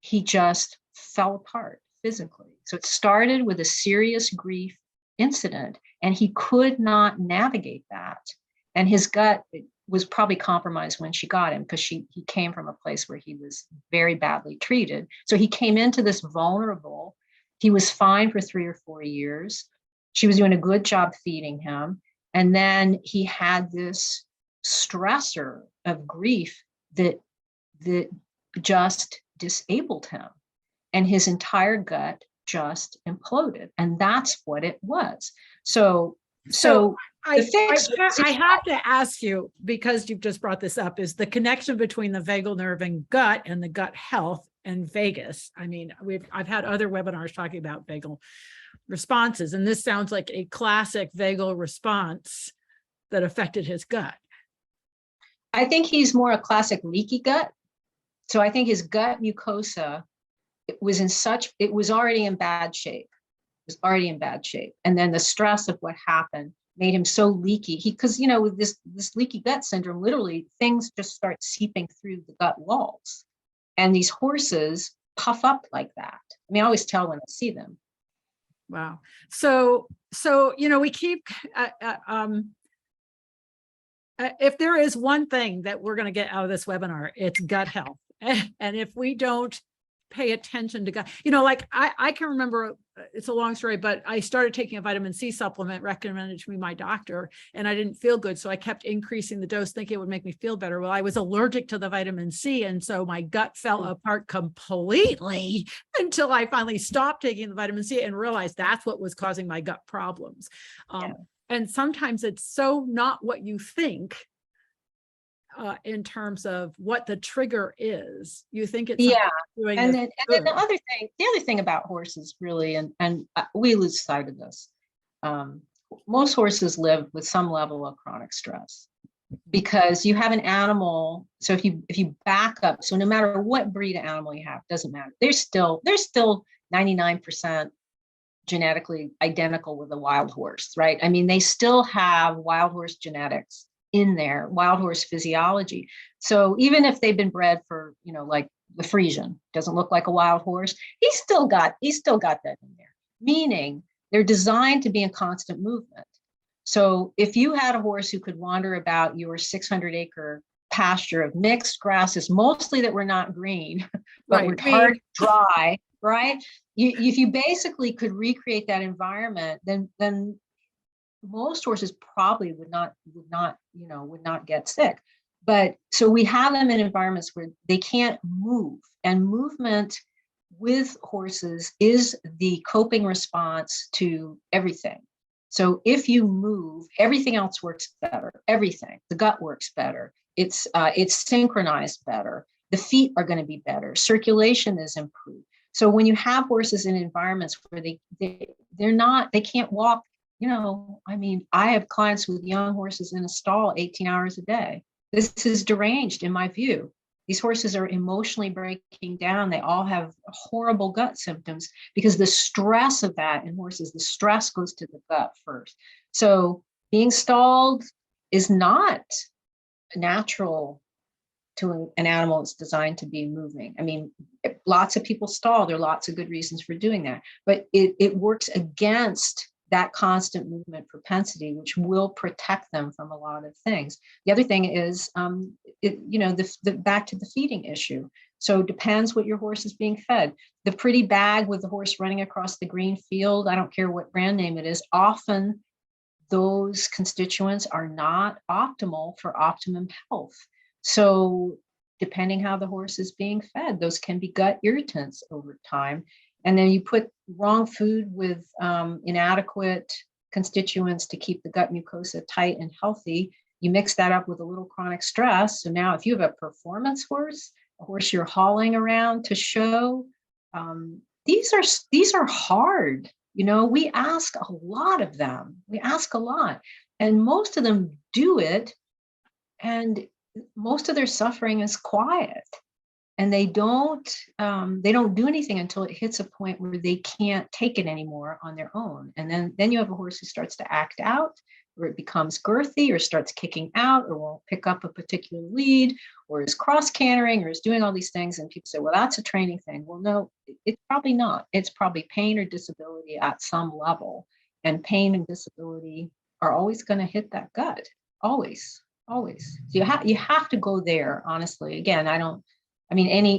he just fell apart physically. So it started with a serious grief incident, and he could not navigate that. And his gut was probably compromised when she got him, because he came from a place where he was very badly treated. So he came into this vulnerable. He was fine for 3 or 4 years. She was doing a good job feeding him. And then he had this stressor of grief that just disabled him. And his entire gut just imploded. And that's what it was. So I have to ask you, because you've just brought this up, is the connection between the vagal nerve and gut, and the gut health and vagus. I mean, I've had other webinars talking about vagal responses, and this sounds like a classic vagal response that affected his gut. I think he's more a classic leaky gut. So I think his gut mucosa, it was already in bad shape. It was already in bad shape. And then the stress of what happened made him so leaky. Because, with this leaky gut syndrome, literally things just start seeping through the gut walls. And these horses puff up like that. I mean, I always tell when I see them. Wow. So we keep, if there is one thing that we're going to get out of this webinar, it's gut health. And if we don't pay attention to gut, like I can remember, it's a long story, but I started taking a vitamin C supplement recommended to me by my doctor, and I didn't feel good. So I kept increasing the dose thinking it would make me feel better. Well, I was allergic to the vitamin C. And so my gut fell apart completely until I finally stopped taking the vitamin C and realized that's what was causing my gut problems. And sometimes it's so not what you think. In terms of what the trigger is, you think it's doing. And then the other thing about horses, really, and we lose sight of this. Most horses live with some level of chronic stress, because you have an animal. So if you back up, so no matter what breed of animal you have, doesn't matter. They're still 99% genetically identical with a wild horse, right? I mean, they still have wild horse genetics in their wild horse physiology. So even if they've been bred for, like the Frisian doesn't look like a wild horse, he's still got that in there, meaning they're designed to be in constant movement. So if you had a horse who could wander about your 600-acre pasture of mixed grasses, mostly that were not green, but were hard, dry, right? If you basically could recreate that environment, then most horses probably would not get sick. But so we have them in environments where they can't move, and movement with horses is the coping response to everything. So if you move, everything else works better. Everything, the gut works better. It's synchronized better. The feet are going to be better. Circulation is improved. So when you have horses in environments where they can't walk. I mean, I have clients with young horses in a stall 18 hours a day. This is deranged in my view. These horses are emotionally breaking down. They all have horrible gut symptoms because the stress of that in horses, the stress goes to the gut first. So being stalled is not natural to an animal that's designed to be moving. I mean, lots of people stall. There are lots of good reasons for doing that, but it works against that constant movement propensity, which will protect them from a lot of things. The other thing is, the back to the feeding issue. So it depends what your horse is being fed. The pretty bag with the horse running across the green field, I don't care what brand name it is, often those constituents are not optimal for optimum health. So depending how the horse is being fed, those can be gut irritants over time. And then you put wrong food with inadequate constituents to keep the gut mucosa tight and healthy, You mix that up with a little chronic stress. So now if you have a performance horse, a horse you're hauling around to show, these are hard. You know, we ask a lot of them. We ask a lot, and most of them do it, and most of their suffering is quiet, and they don't do anything until it hits a point where they can't take it anymore on their own. And then you have a horse who starts to act out, or it becomes girthy, or starts kicking out, or won't pick up a particular lead, or is cross cantering, or is doing all these things. And people say, well, that's a training thing. Well, no, it's probably not. It's probably pain or disability at some level. And pain and disability are always going to hit that gut. Always. So you have to go there, honestly. Again,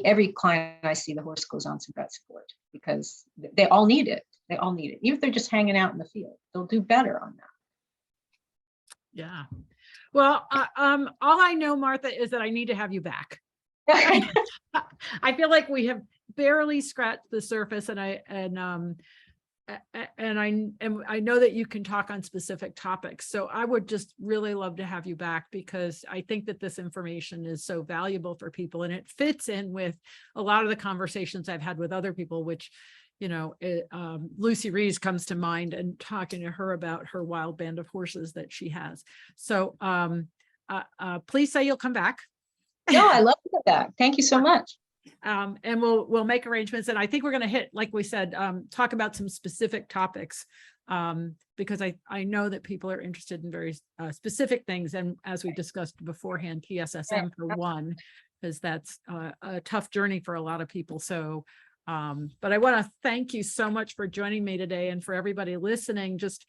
every client I see, the horse goes on some gut support because they all need it. Even if they're just hanging out in the field, they'll do better on that. Yeah. Well, all I know, Martha, is that I need to have you back. I feel like we have barely scratched the surface, and I know that you can talk on specific topics. So I would just really love to have you back, because I think that this information is so valuable for people, and it fits in with a lot of the conversations I've had with other people, which, you know, Lucy Rees comes to mind, and talking to her about her wild band of horses that she has. So please say you'll come back. No, I love to come back. Thank you so much. And we'll make arrangements. And I think we're going to hit, like we said, talk about some specific topics, because I know that people are interested in very specific things. And as we discussed beforehand, PSSM for one, because that's a tough journey for a lot of people. So, but I want to thank you so much for joining me today, and for everybody listening. Just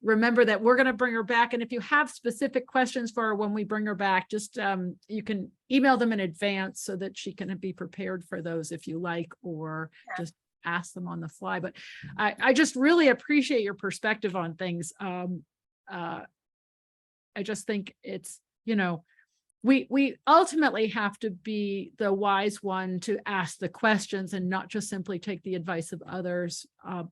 remember that we're going to bring her back. And if you have specific questions for her when we bring her back, just you can email them in advance so that she can be prepared for those if you like, or just ask them on the fly. But I just really appreciate your perspective on things. I just think it's, you know, we ultimately have to be the wise one to ask the questions, and not just simply take the advice of others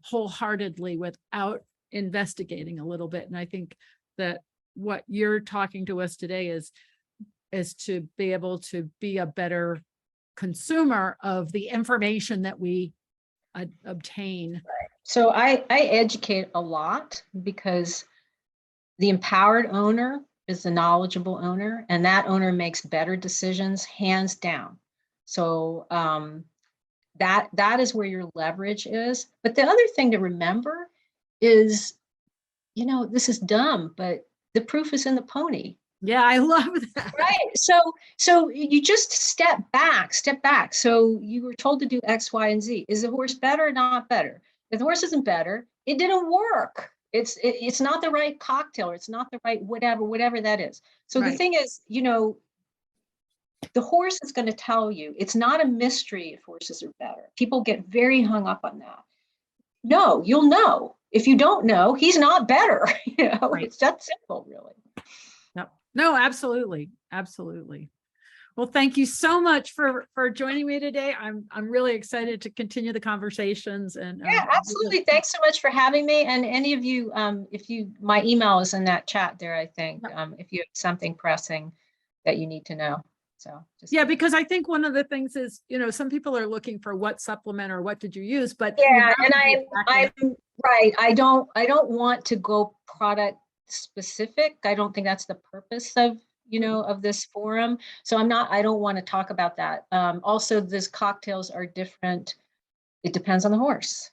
wholeheartedly without investigating a little bit. And I think that what you're talking to us today is to be able to be a better consumer of the information that we obtain. So I educate a lot, because the empowered owner is the knowledgeable owner, and that owner makes better decisions, hands down. So that is where your leverage is. But the other thing to remember is, you know, this is dumb, but the proof is in the pony. Yeah, I love that. Right. So you just step back. So you were told to do X, Y, and Z. Is the horse better or not better? If the horse isn't better, it didn't work. It's not the right cocktail, or it's not the right whatever that is. So the thing is, you know, the horse is going to tell you. It's not a mystery if horses are better. People get very hung up on that. No, you'll know. If you don't know, he's not better. You know, it's that simple, really. No, absolutely. Well, thank you so much for joining me today. I'm really excited to continue the conversations. And yeah, absolutely. Thanks so much for having me. And any of you, my email is in that chat there, I think, if you have something pressing that you need to know. So yeah, because I think one of the things is, you know, some people are looking for what supplement or what did you use, but yeah, and I'm right. I don't want to go product specific. I don't think that's the purpose of, you know, of this forum. So I don't want to talk about that. Also, these cocktails are different. It depends on the horse.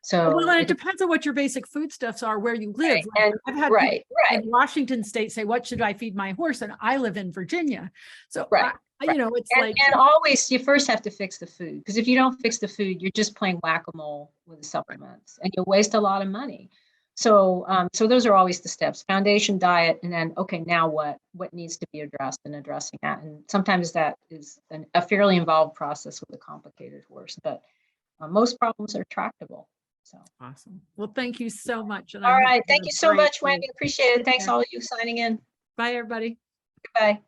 So well, and it depends on what your basic foodstuffs are, where you live. Right. And I've had people in Washington State say, what should I feed my horse? And I live in Virginia. So, you know, it's and always you first have to fix the food, because if you don't fix the food, you're just playing whack-a-mole with the supplements, and you'll waste a lot of money. So, so those are always the steps: foundation, diet, and then, okay, now what needs to be addressed, and addressing that. And sometimes that is a fairly involved process with a complicated horse, but most problems are tractable. So awesome. Well, thank you so much. And all right. Thank you so much, Wendy. Appreciate it. Thanks all of you signing in. Bye, everybody. Goodbye.